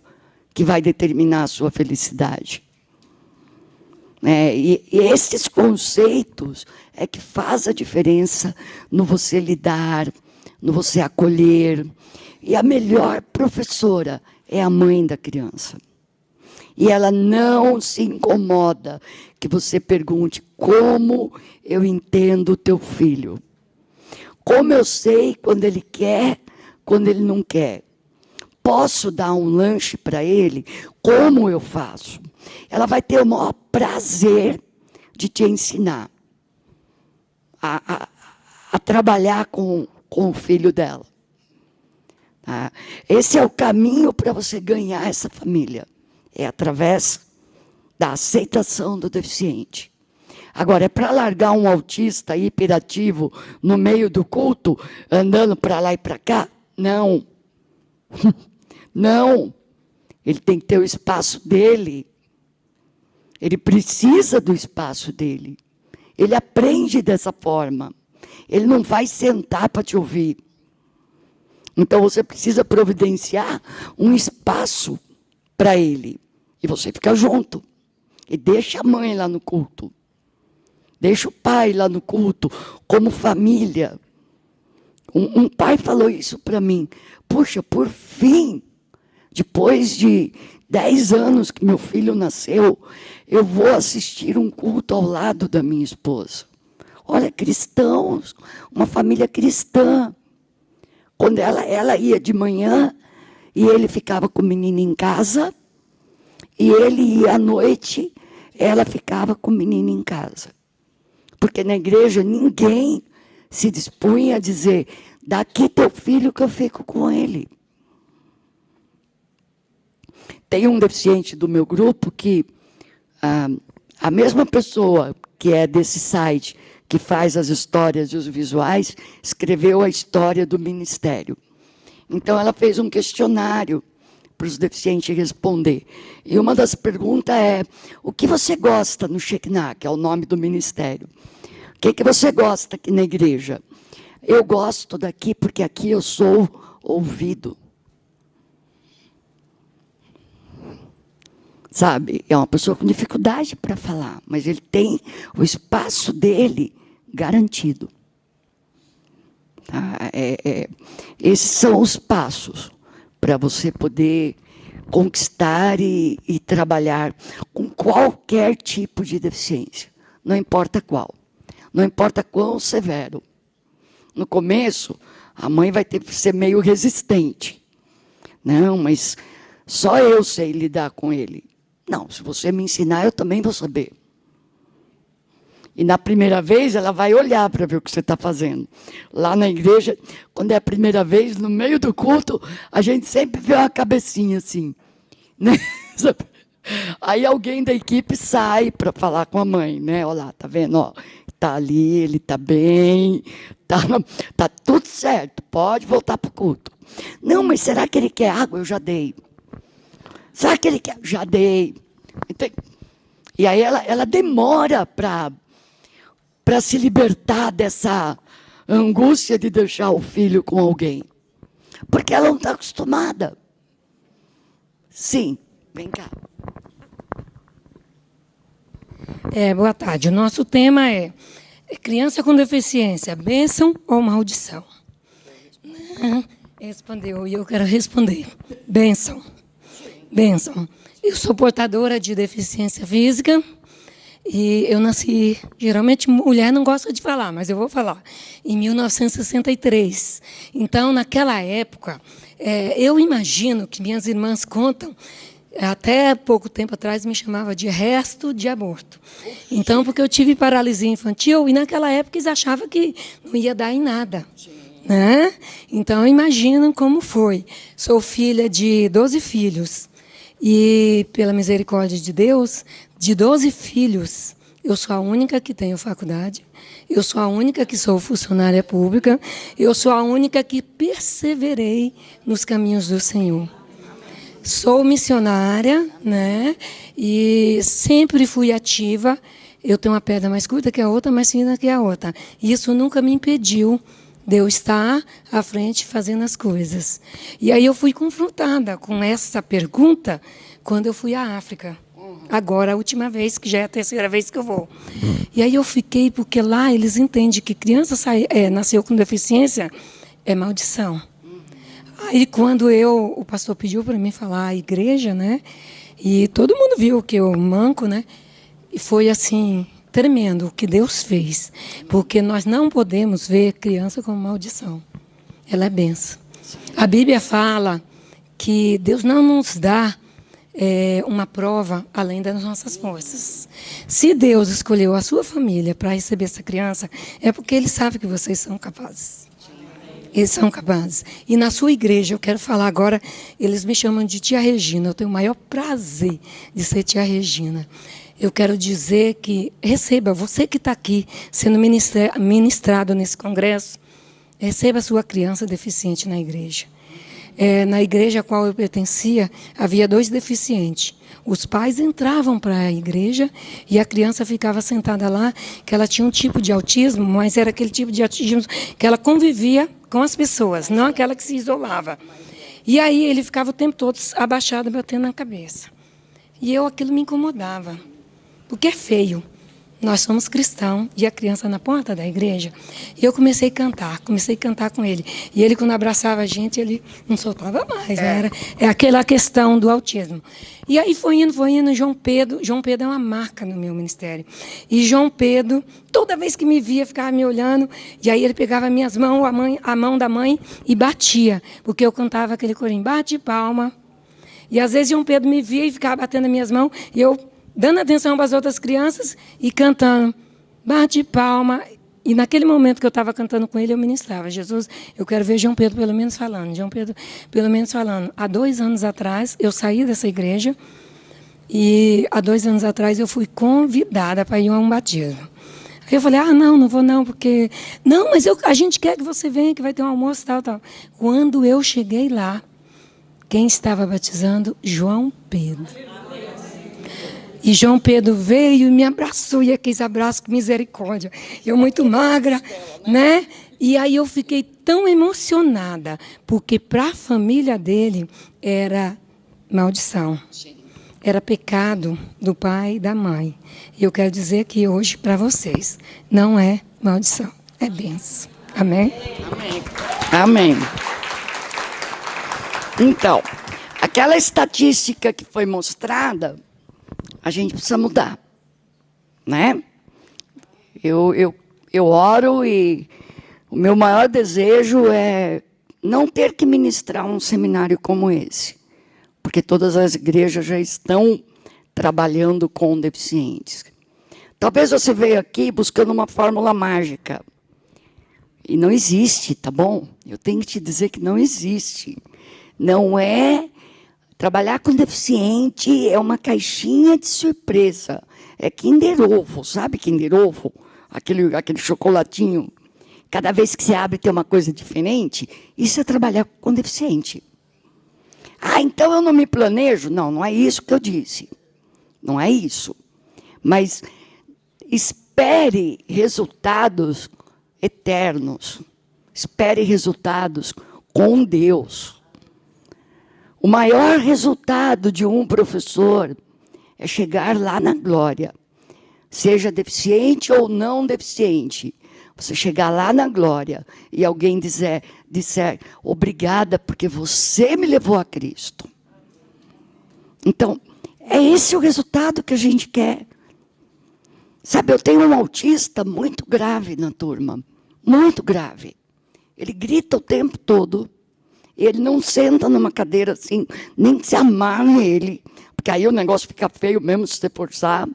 que vai determinar a sua felicidade? E esses conceitos é que faz a diferença no você lidar, no você acolher. E a melhor professora é a mãe da criança. E ela não se incomoda que você pergunte como eu entendo o teu filho. Como eu sei quando ele quer, quando ele não quer. Posso dar um lanche para ele? Como eu faço? Ela vai ter o maior prazer de te ensinar a trabalhar com o filho dela. Tá? Esse é o caminho para você ganhar essa família. É através da aceitação do deficiente. Agora, é para largar um autista hiperativo no meio do culto, andando para lá e para cá? Não. Não. Ele tem que ter o espaço dele. Ele precisa do espaço dele. Ele aprende dessa forma. Ele não vai sentar para te ouvir. Então, você precisa providenciar um espaço para ele. E você fica junto. E deixa a mãe lá no culto. Deixa o pai lá no culto, como família. Um pai falou isso para mim. Puxa, por fim, depois de 10 anos que meu filho nasceu, eu vou assistir um culto ao lado da minha esposa. Olha, cristãos, uma família cristã. Quando ela ia de manhã, e ele ficava com o menino em casa, e ele ia à noite, ela ficava com o menino em casa. Porque na igreja ninguém se dispunha a dizer, daqui teu filho que eu fico com ele. Tem um deficiente do meu grupo que a mesma pessoa que é desse site, que faz as histórias e os visuais, escreveu a história do ministério. Então, ela fez um questionário para os deficientes responder. E uma das perguntas é: o que você gosta no Shekinah, que é o nome do ministério? O que você gosta aqui na igreja? Eu gosto daqui porque aqui eu sou ouvido. Sabe, é uma pessoa com dificuldade para falar, mas ele tem o espaço dele garantido. Tá? Esses são os passos para você poder conquistar e trabalhar com qualquer tipo de deficiência. Não importa qual. Não importa quão severo. No começo, a mãe vai ter que ser meio resistente. Não, mas só eu sei lidar com ele. Não, se você me ensinar, eu também vou saber. E na primeira vez, ela vai olhar para ver o que você está fazendo. Lá na igreja, quando é a primeira vez, no meio do culto, a gente sempre vê uma cabecinha assim. Né? Aí alguém da equipe sai para falar com a mãe. Né? Olha lá, tá vendo? Ó, tá ali, ele está bem, tá tudo certo, pode voltar para o culto. Não, mas será que ele quer água? Eu já dei. Será que ele quer? Já dei. E aí ela demora para se libertar dessa angústia de deixar o filho com alguém. Porque ela não está acostumada. Sim, vem cá. Boa tarde. O nosso tema é criança com deficiência, bênção ou maldição? Respondeu, e eu quero responder. Bênção. Bênção. Eu sou portadora de deficiência física e eu nasci, geralmente mulher não gosta de falar, mas eu vou falar, em 1963. Então, naquela época, eu imagino que minhas irmãs contam, até pouco tempo atrás me chamava de resto de aborto. Então, porque eu tive paralisia infantil e naquela época eles achavam que não ia dar em nada. Né? Então, imaginam como foi. Sou filha de 12 filhos. E, pela misericórdia de Deus, de 12 filhos, eu sou a única que tenho faculdade, eu sou a única que sou funcionária pública, eu sou a única que perseverei nos caminhos do Senhor. Sou missionária, né? E sempre fui ativa. Eu tenho uma perna mais curta que a outra, mais fina que a outra. E isso nunca me impediu de eu estar à frente fazendo as coisas. E aí eu fui confrontada com essa pergunta quando eu fui à África. Agora, a última vez, que já é a terceira vez que eu vou. E aí eu fiquei, porque lá eles entendem que criança nasceu com deficiência é maldição. Aí quando o pastor pediu para mim falar a igreja, né? E todo mundo viu que eu manco, né? E foi assim, tremendo o que Deus fez, porque nós não podemos ver criança como maldição. Ela é bênção. A Bíblia fala que Deus não nos dá uma prova além das nossas forças. Se Deus escolheu a sua família para receber essa criança, é porque Ele sabe que vocês são capazes. Eles são capazes. E na sua igreja, eu quero falar agora, eles me chamam de tia Regina. Eu tenho o maior prazer de ser tia Regina. Eu quero dizer que, receba, você que está aqui sendo ministrado nesse congresso, receba a sua criança deficiente na igreja. Na igreja a qual eu pertencia, havia 2 deficientes. Os pais entravam para a igreja e a criança ficava sentada lá, que ela tinha um tipo de autismo, mas era aquele tipo de autismo que ela convivia com as pessoas, não aquela que se isolava. E aí ele ficava o tempo todo abaixado, batendo na cabeça. E aquilo me incomodava. Porque é feio. Nós somos cristãos e a criança na porta da igreja. E eu comecei a cantar com ele. E ele, quando abraçava a gente, ele não soltava mais. Né? É aquela questão do autismo. E aí foi indo, João Pedro é uma marca no meu ministério. E João Pedro, toda vez que me via, ficava me olhando, e aí ele pegava minhas mãos, a mão da mãe, e batia. Porque eu cantava aquele corinho, bate palma. E às vezes João Pedro me via e ficava batendo as minhas mãos, e eu dando atenção para as outras crianças e cantando, bate palma. E naquele momento que eu estava cantando com ele, eu ministrava. Jesus, eu quero ver João Pedro pelo menos falando. João Pedro pelo menos falando. Há 2 anos atrás, eu saí dessa igreja e há 2 anos atrás eu fui convidada para ir a um batismo. Aí eu falei, não vou não, porque... Não, mas a gente quer que você venha, que vai ter um almoço, tal. Quando eu cheguei lá, quem estava batizando? João Pedro. E João Pedro veio e me abraçou, e aqueles abraços com misericórdia. Eu muito magra, né? E aí eu fiquei tão emocionada, porque para a família dele era maldição. Era pecado do pai e da mãe. E eu quero dizer que hoje, para vocês, não é maldição, é bênção. Amém? Amém. Amém. Então, aquela estatística que foi mostrada, a gente precisa mudar, né? Eu oro e o meu maior desejo é não ter que ministrar um seminário como esse, porque todas as igrejas já estão trabalhando com deficientes. Talvez você veio aqui buscando uma fórmula mágica, e não existe, tá bom? Eu tenho que te dizer que não existe. Não é... Trabalhar com deficiente é uma caixinha de surpresa. É Kinder Ovo, sabe Kinder Ovo? Aquele chocolatinho. Cada vez que você abre tem uma coisa diferente. Isso é trabalhar com deficiente. Ah, então eu não me planejo? Não, não é isso que eu disse. Não é isso. Mas espere resultados eternos. Espere resultados com Deus. O maior resultado de um professor é chegar lá na glória. Seja deficiente ou não deficiente. Você chegar lá na glória e alguém disser obrigada porque você me levou a Cristo. Então, é esse o resultado que a gente quer. Sabe, eu tenho um autista muito grave na turma. Muito grave. Ele grita o tempo todo. Ele não senta numa cadeira assim, nem se amarra nele, porque aí o negócio fica feio mesmo se você forçar.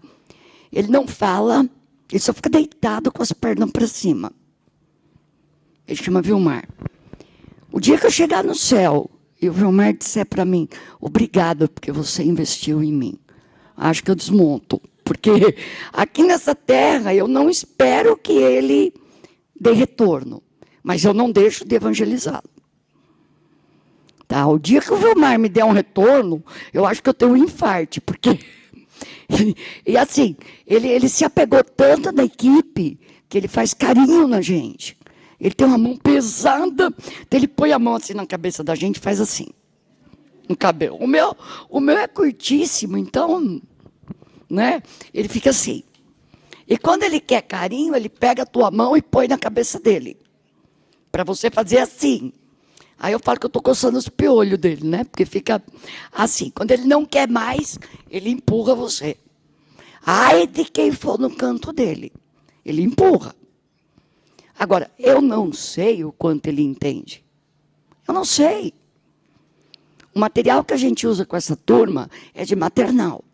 Ele não fala, ele só fica deitado com as pernas para cima. Ele chama Vilmar. O dia que eu chegar no céu e o Vilmar disser para mim, obrigada porque você investiu em mim, acho que eu desmonto. Porque aqui nessa terra eu não espero que ele dê retorno, mas eu não deixo de evangelizá-lo. Tá, o dia que o Vilmar me der um retorno, eu acho que eu tenho um infarte, porque... E assim, ele se apegou tanto na equipe, que ele faz carinho na gente. Ele tem uma mão pesada, então ele põe a mão assim na cabeça da gente e faz assim, no cabelo. O meu é curtíssimo, então, né, ele fica assim. E quando ele quer carinho, ele pega a tua mão e põe na cabeça dele, para você fazer assim. Aí eu falo que eu estou coçando os piolhos dele, né? Porque fica assim. Quando ele não quer mais, ele empurra você. Ai de quem for no canto dele. Ele empurra. Agora, eu não sei o quanto ele entende. Eu não sei. O material que a gente usa com essa turma é de maternal.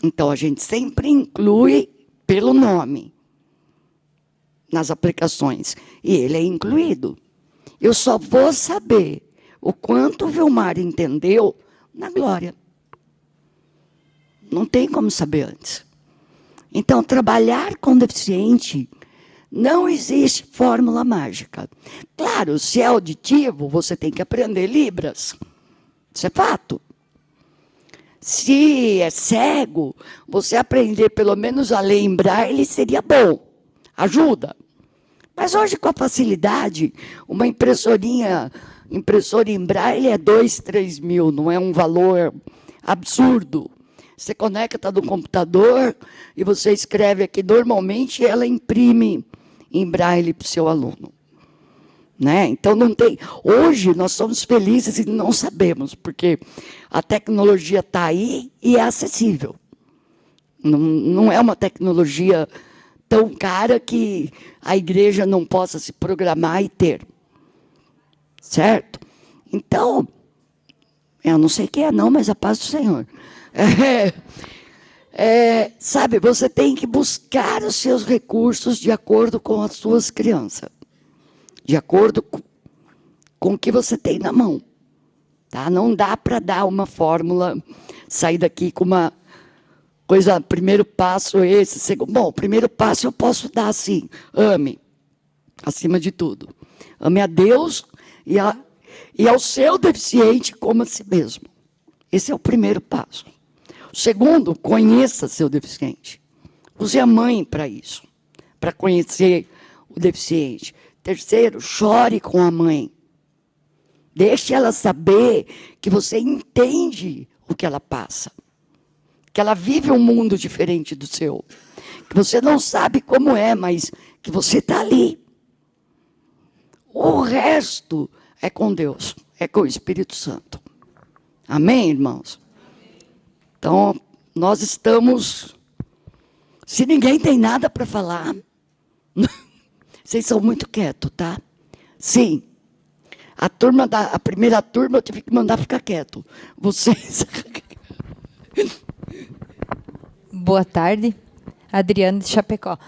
Então, a gente sempre inclui pelo nome nas aplicações. E ele é incluído. Eu só vou saber o quanto o Vilmar entendeu na glória. Não tem como saber antes. Então, trabalhar com deficiente, não existe fórmula mágica. Claro, se é auditivo, você tem que aprender Libras. Isso é fato. Se é cego, você aprender pelo menos a ler em braille seria bom. Ajuda. Mas hoje, com a facilidade, uma impressora em braille é 2, 3 mil, não é um valor absurdo. Você conecta no computador e você escreve aqui, normalmente ela imprime em braille para o seu aluno. Né? Então, não tem... Hoje, nós somos felizes e não sabemos, porque a tecnologia está aí e é acessível. Não é uma tecnologia tão cara que a igreja não possa se programar e ter. Certo? Então, eu não sei quem é não, mas a paz do Senhor. Sabe, você tem que buscar os seus recursos de acordo com as suas crianças. De acordo com o que você tem na mão. Tá? Não dá para dar uma fórmula, sair daqui com uma... Coisa, primeiro passo esse, segundo. Bom, o primeiro passo eu posso dar assim, ame, acima de tudo. Ame a Deus e ao seu deficiente como a si mesmo. Esse é o primeiro passo. O segundo, conheça seu deficiente. Use a mãe para isso, para conhecer o deficiente. Terceiro, chore com a mãe. Deixe ela saber que você entende o que ela passa, que ela vive um mundo diferente do seu, que você não sabe como é, mas que você está ali. O resto é com Deus, é com o Espírito Santo. Amém, irmãos? Então, nós estamos... Se ninguém tem nada para falar, vocês são muito quietos, tá? Sim. A primeira turma eu tive que mandar ficar quieto. Vocês... Boa tarde, Adriana de Chapecó.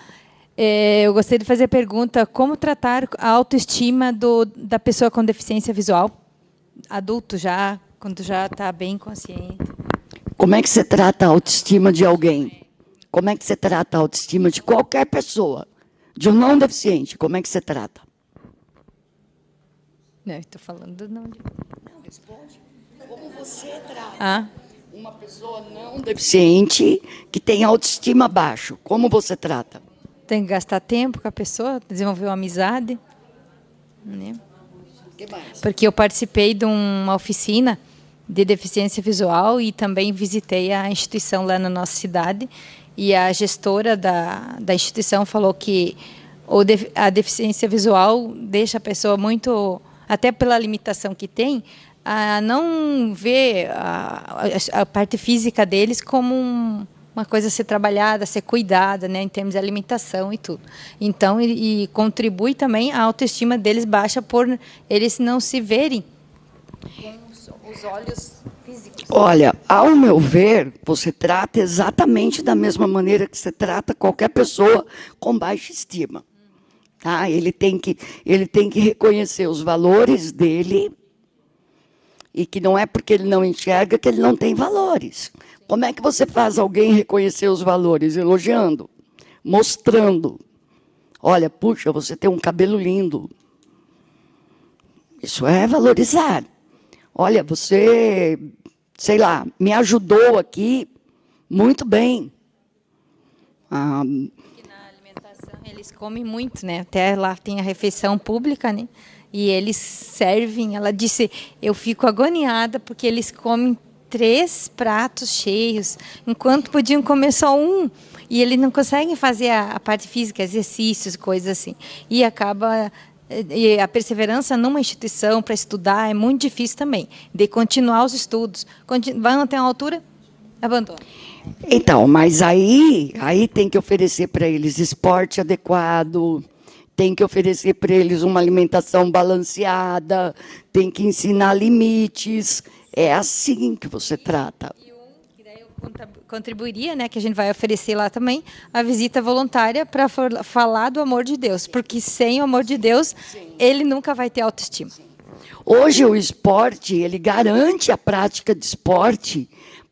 Eu gostaria de fazer a pergunta, como tratar a autoestima da pessoa com deficiência visual? Adulto já, quando já está bem consciente. Como é que você trata a autoestima de alguém? Como é que você trata a autoestima de qualquer pessoa? De um não deficiente, como é que você trata? Não, estou falando não. Não, responde. Como você trata uma pessoa não deficiente que tem autoestima baixo? Como você trata? Tem que gastar tempo com a pessoa, desenvolver uma amizade. Né? Que mais? Porque eu participei de uma oficina de deficiência visual e também visitei a instituição lá na nossa cidade. E a gestora da instituição falou que a deficiência visual deixa a pessoa muito, até pela limitação que tem, a não ver a parte física deles como uma coisa a ser trabalhada, a ser cuidada, né, em termos de alimentação e tudo. Então, e contribui também a autoestima deles baixa por eles não se verem com os olhos físicos. Olha, ao meu ver, você trata exatamente da mesma maneira que você trata qualquer pessoa com baixa estima. Tá? Ele tem que reconhecer os valores dele e que não é porque ele não enxerga que ele não tem valores. Como é que você faz alguém reconhecer os valores? Elogiando, mostrando. Olha, puxa, você tem um cabelo lindo. Isso é valorizar. Olha, você, sei lá, me ajudou aqui muito bem. Na alimentação eles comem muito, né? Até lá tem a refeição pública, né? E eles servem. Ela disse, eu fico agoniada porque eles comem 3 pratos cheios, enquanto podiam comer só um. E eles não conseguem fazer a parte física, exercícios, coisas assim. E acaba... E a perseverança numa instituição para estudar é muito difícil também, de continuar os estudos. Vão até uma altura, abandona. Então, mas aí tem que oferecer para eles esporte adequado, tem que oferecer para eles uma alimentação balanceada, tem que ensinar limites. É assim que você trata. E daí eu contribuiria, né, que a gente vai oferecer lá também, a visita voluntária para falar do amor de Deus, porque sem o amor de Deus, ele nunca vai ter autoestima. Hoje o esporte, ele garante a prática de esporte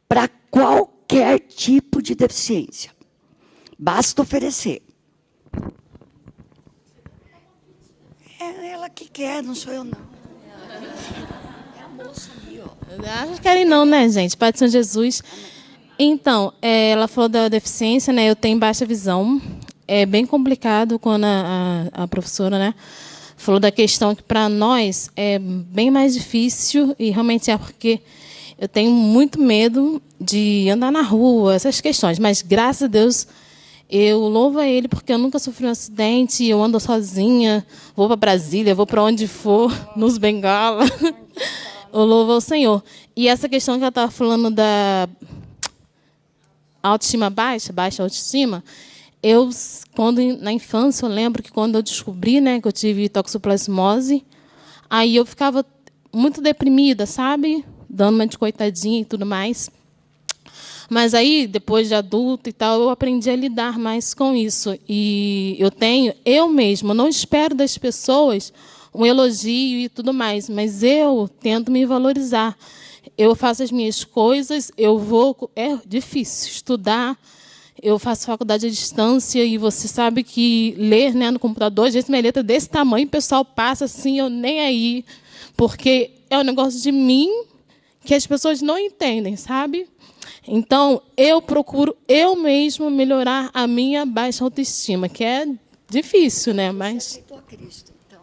para qualquer tipo de deficiência. Basta oferecer. É ela que quer, não sou eu, não. É a moça ali, ó. Acho que querem não, né, gente? Pai de São Jesus. Então, ela falou da deficiência, né? Eu tenho baixa visão. É bem complicado quando a professora, né, falou da questão que para nós é bem mais difícil, e realmente é porque eu tenho muito medo de andar na rua, essas questões. Mas, graças a Deus, eu louvo a Ele porque eu nunca sofri um acidente, eu ando sozinha, vou para Brasília, vou para onde for, nos bengala. Eu louvo ao Senhor. E essa questão que ela estava falando da autoestima baixa autoestima, na infância, eu lembro que quando eu descobri, né, que eu tive toxoplasmose, aí eu ficava muito deprimida, sabe? Dando uma de coitadinha e tudo mais. Mas aí, depois de adulta e tal, eu aprendi a lidar mais com isso. E eu mesma, não espero das pessoas um elogio e tudo mais, mas eu tento me valorizar. Eu faço as minhas coisas, é difícil estudar, eu faço faculdade à distância e você sabe que ler, né, no computador, às vezes minha letra desse tamanho, o pessoal passa assim, eu nem aí, porque é um negócio de mim que as pessoas não entendem, sabe? Então, eu procuro eu mesmo melhorar a minha baixa autoestima, que é difícil, né? Mas... Você aceitou a Cristo, então...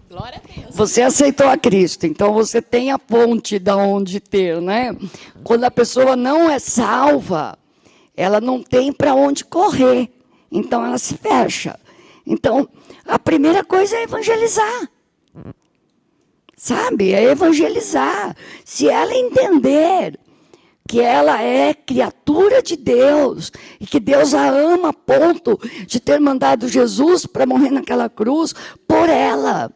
Glória a Deus. Você aceitou a Cristo, então você tem a ponte de onde ter, né? Quando a pessoa não é salva, ela não tem para onde correr, então ela se fecha. Então, a primeira coisa é evangelizar. Sabe? É evangelizar. Se ela entender que ela é criatura de Deus e que Deus a ama a ponto de ter mandado Jesus para morrer naquela cruz por ela,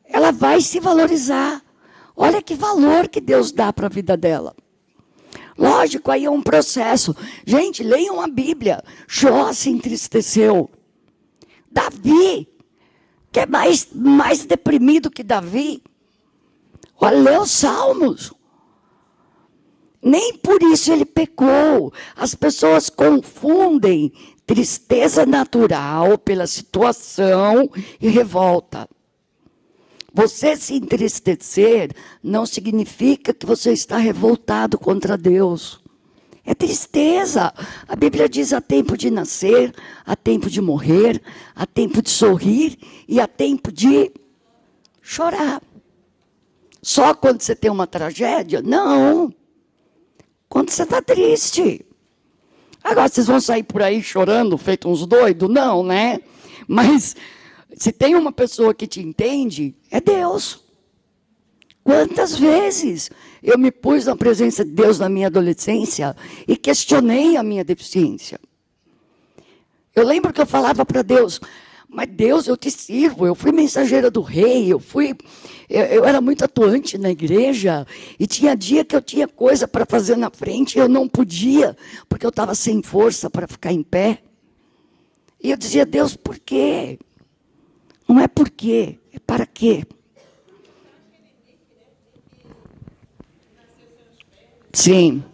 ela vai se valorizar. Olha que valor que Deus dá para a vida dela. Lógico, aí é um processo. Gente, leiam a Bíblia. Jó se entristeceu. Davi, que é mais deprimido que Davi. Olha, lê os Salmos. Nem por isso ele pecou. As pessoas confundem tristeza natural pela situação e revolta. Você se entristecer não significa que você está revoltado contra Deus. É tristeza. A Bíblia diz: há tempo de nascer, há tempo de morrer, há tempo de sorrir e há tempo de chorar. Só quando você tem uma tragédia? Não. Quando você está triste. Agora, vocês vão sair por aí chorando, feito uns doidos? Não, né? Mas se tem uma pessoa que te entende, é Deus. Quantas vezes eu me pus na presença de Deus na minha adolescência e questionei a minha deficiência. Eu lembro que eu falava para Deus: mas Deus, eu te sirvo, eu fui mensageira do rei, eu era muito atuante na igreja, e tinha dia que eu tinha coisa para fazer na frente e eu não podia, porque eu estava sem força para ficar em pé. E eu dizia: Deus, por quê? Não é por quê, é para quê? Sim,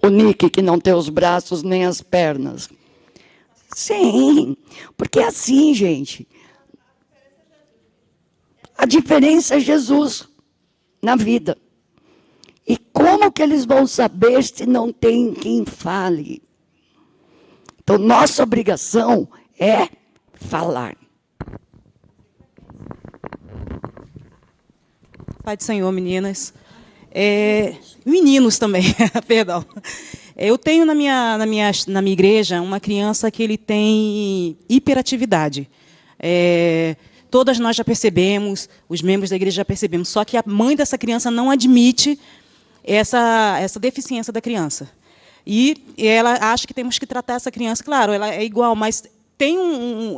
o Nick que não tem os braços nem as pernas. Sim, porque é assim, gente. A diferença é Jesus na vida. E como que eles vão saber se não tem quem fale? Então, nossa obrigação é falar. Pai do Senhor, meninas. Meninos também, perdão. Eu tenho na minha igreja uma criança que ele tem hiperatividade. Todas nós já percebemos, os membros da igreja já percebemos, só que a mãe dessa criança não admite essa deficiência da criança. E ela acha que temos que tratar essa criança, claro, ela é igual, mas tem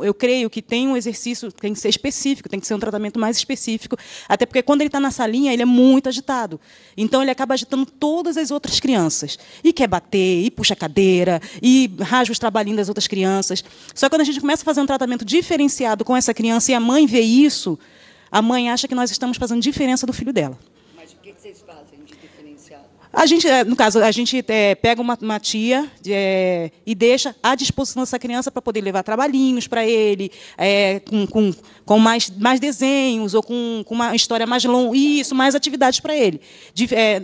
eu creio que tem um exercício, tem que ser específico, tem que ser um tratamento mais específico, até porque quando ele está na salinha, ele é muito agitado. Então, ele acaba agitando todas as outras crianças. E quer bater, e puxa a cadeira, e rasga os trabalhinhos das outras crianças. Só que quando a gente começa a fazer um tratamento diferenciado com essa criança e a mãe vê isso, a mãe acha que nós estamos fazendo diferença do filho dela. Mas o que vocês fazem de diferenciado? A gente, no caso, a gente pega uma tia e deixa à disposição dessa criança para poder levar trabalhinhos para ele, com mais desenhos, ou com uma história mais longa, isso, mais atividades para ele.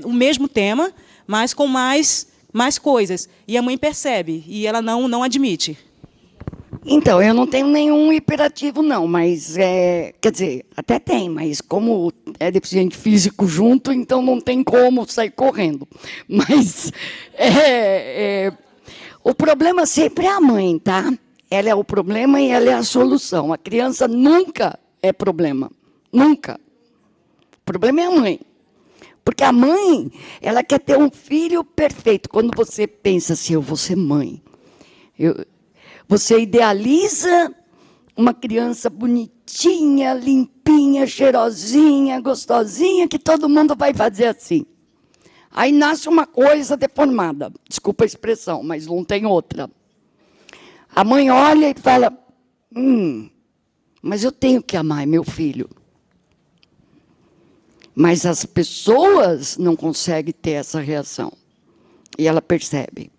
O mesmo tema, mas com mais coisas. E a mãe percebe, e ela não admite. Então, eu não tenho nenhum hiperativo, não, mas, quer dizer, até tem, mas como é deficiente físico junto, então não tem como sair correndo. Mas o problema sempre é a mãe, tá? Ela é o problema e ela é a solução. A criança nunca é problema, nunca. O problema é a mãe. Porque a mãe, ela quer ter um filho perfeito. Quando você pensa assim: eu vou ser mãe, você idealiza uma criança bonitinha, limpinha, cheirosinha, gostosinha, que todo mundo vai fazer assim. Aí nasce uma coisa deformada. Desculpa a expressão, mas não tem outra. A mãe olha e fala: mas eu tenho que amar meu filho. Mas as pessoas não conseguem ter essa reação. E ela percebe.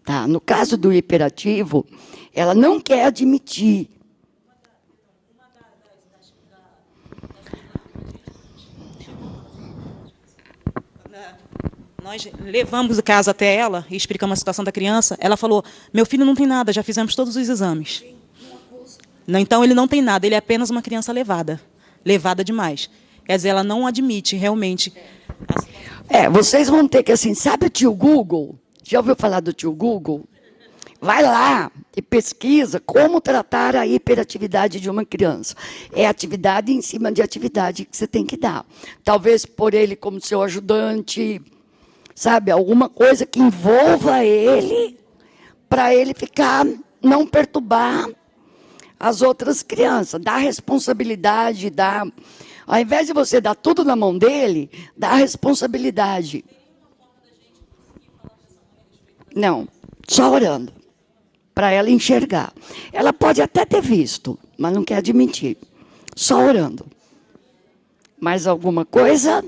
Tá? No caso do hiperativo, ela não quer Nós levamos o caso até ela e explicamos a situação da criança. Ela falou, meu filho não tem nada, já fizemos todos os exames. Então, ele não tem nada, ele é apenas uma criança levada. Levada demais. Quer dizer, ela não admite, realmente. Vocês vão ter que, assim, sabe o tio Google? Já ouviu falar do tio Google? Vai lá e pesquisa como tratar a hiperatividade de uma criança. É atividade em cima de atividade que você tem que dar. Talvez pôr ele como seu ajudante, sabe? Alguma coisa que envolva ele, para ele ficar, não perturbar as outras crianças. Dá responsabilidade, dá... Ao invés de você dar tudo na mão dele, dá responsabilidade. Não, só orando, para ela enxergar. Ela pode até ter visto, mas não quer admitir. Só orando. Mais alguma coisa?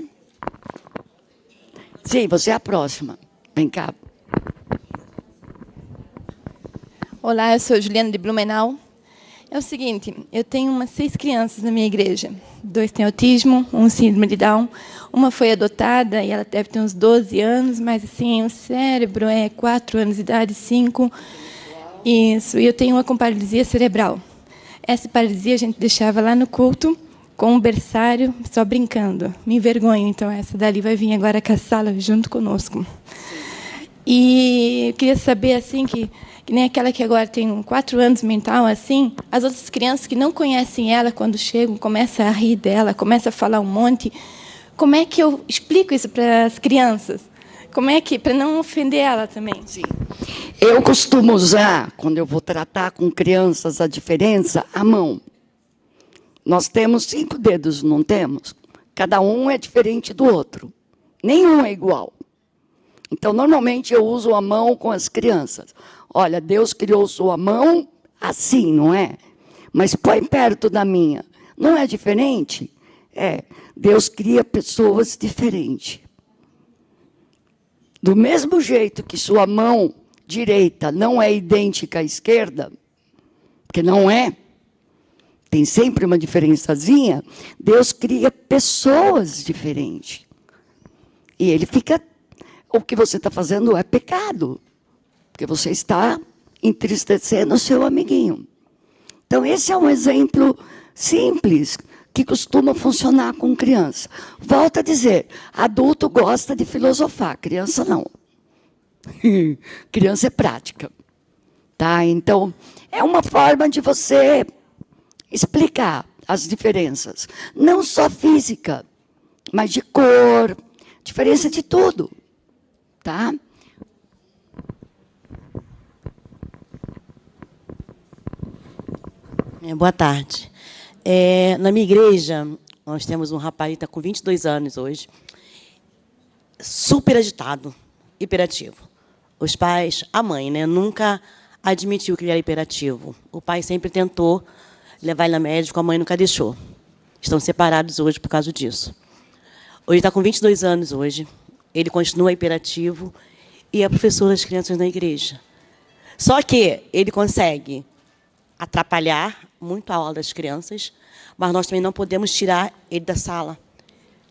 Sim, você é a próxima. Vem cá. Olá, eu sou Juliana de Blumenau. É o seguinte, eu tenho 6 crianças na minha igreja. 2 têm autismo, 1 síndrome de Down. Uma foi adotada e ela deve ter uns 12 anos, mas assim, o cérebro é 4 anos de idade, 5. Isso, e eu tenho uma com paralisia cerebral. Essa paralisia a gente deixava lá no culto, com um berçário, só brincando. Me envergonho, então essa dali vai vir agora caçá-la junto conosco. E eu queria saber, assim, que nem aquela que agora tem 4 anos mental, assim, as outras crianças que não conhecem ela, quando chegam, começam a rir dela, começam a falar um monte. Como é que eu explico isso para as crianças? Como é que, para não ofender ela também? Sim. Eu costumo usar, quando eu vou tratar com crianças, a diferença, a mão. Nós temos 5 dedos, não temos? Cada um é diferente do outro. Nenhum é igual. Então, normalmente, eu uso a mão com as crianças. Olha, Deus criou sua mão assim, não é? Mas põe perto da minha. Não é diferente? É. Deus cria pessoas diferentes. Do mesmo jeito que sua mão direita não é idêntica à esquerda, porque não é, tem sempre uma diferençazinha, Deus cria pessoas diferentes. E ele fica... O que você está fazendo é pecado, porque você está entristecendo o seu amiguinho. Então, esse é um exemplo simples, que costuma funcionar com criança. Volto a dizer, adulto gosta de filosofar, criança não. Criança é prática. Tá? Então, é uma forma de você explicar as diferenças. Não só física, mas de cor, diferença de tudo. Tá? Boa tarde. Na minha igreja, nós temos um rapaz que está com 22 anos hoje, super agitado, hiperativo. Os pais, a mãe, né, nunca admitiu que ele era hiperativo. O pai sempre tentou levar ele na médica, a mãe nunca deixou. Estão separados hoje por causa disso. Ele está com 22 anos hoje, ele continua hiperativo e é professor das crianças na igreja. Só que ele consegue atrapalhar muito a aula das crianças, mas nós também não podemos tirar ele da sala,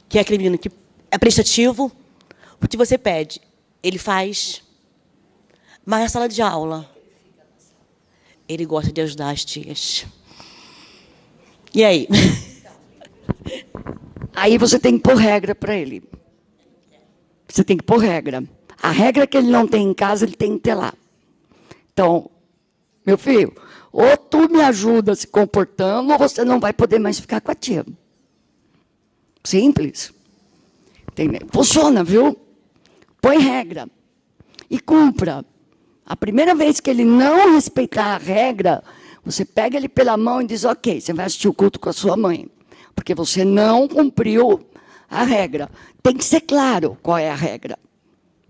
que é aquele menino que é prestativo, porque você pede, ele faz, mas na sala de aula, ele gosta de ajudar as tias. E aí? Aí você tem que pôr regra para ele. Você tem que pôr regra. A regra que ele não tem em casa, ele tem que ter lá. Então, meu filho, ou tu me ajuda se comportando, ou você não vai poder mais ficar com a tia. Simples. Funciona, viu? Põe regra. E cumpra. A primeira vez que ele não respeitar a regra, você pega ele pela mão e diz, ok, você vai assistir o culto com a sua mãe. Porque você não cumpriu a regra. Tem que ser claro qual é a regra.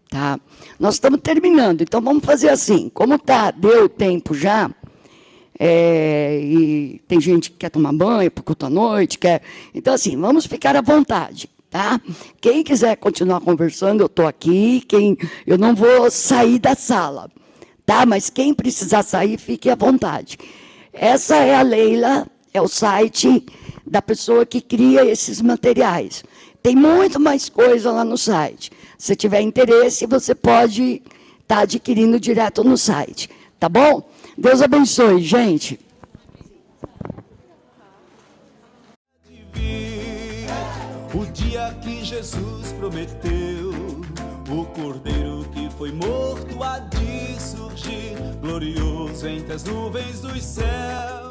Tá? Nós estamos terminando, então vamos fazer assim. Como deu tempo já, e tem gente que quer tomar banho para o culto à noite, então assim, vamos ficar à vontade. Tá? Quem quiser continuar conversando, eu estou aqui, eu não vou sair da sala. Tá? Mas quem precisar sair, fique à vontade. Essa é a Leila, é o site da pessoa que cria esses materiais. Tem muito mais coisa lá no site. Se tiver interesse, você pode estar adquirindo direto no site. Tá bom? Deus abençoe, gente. O dia que Jesus prometeu, o cordeiro que foi morto há de surgir, glorioso entre as nuvens dos céus.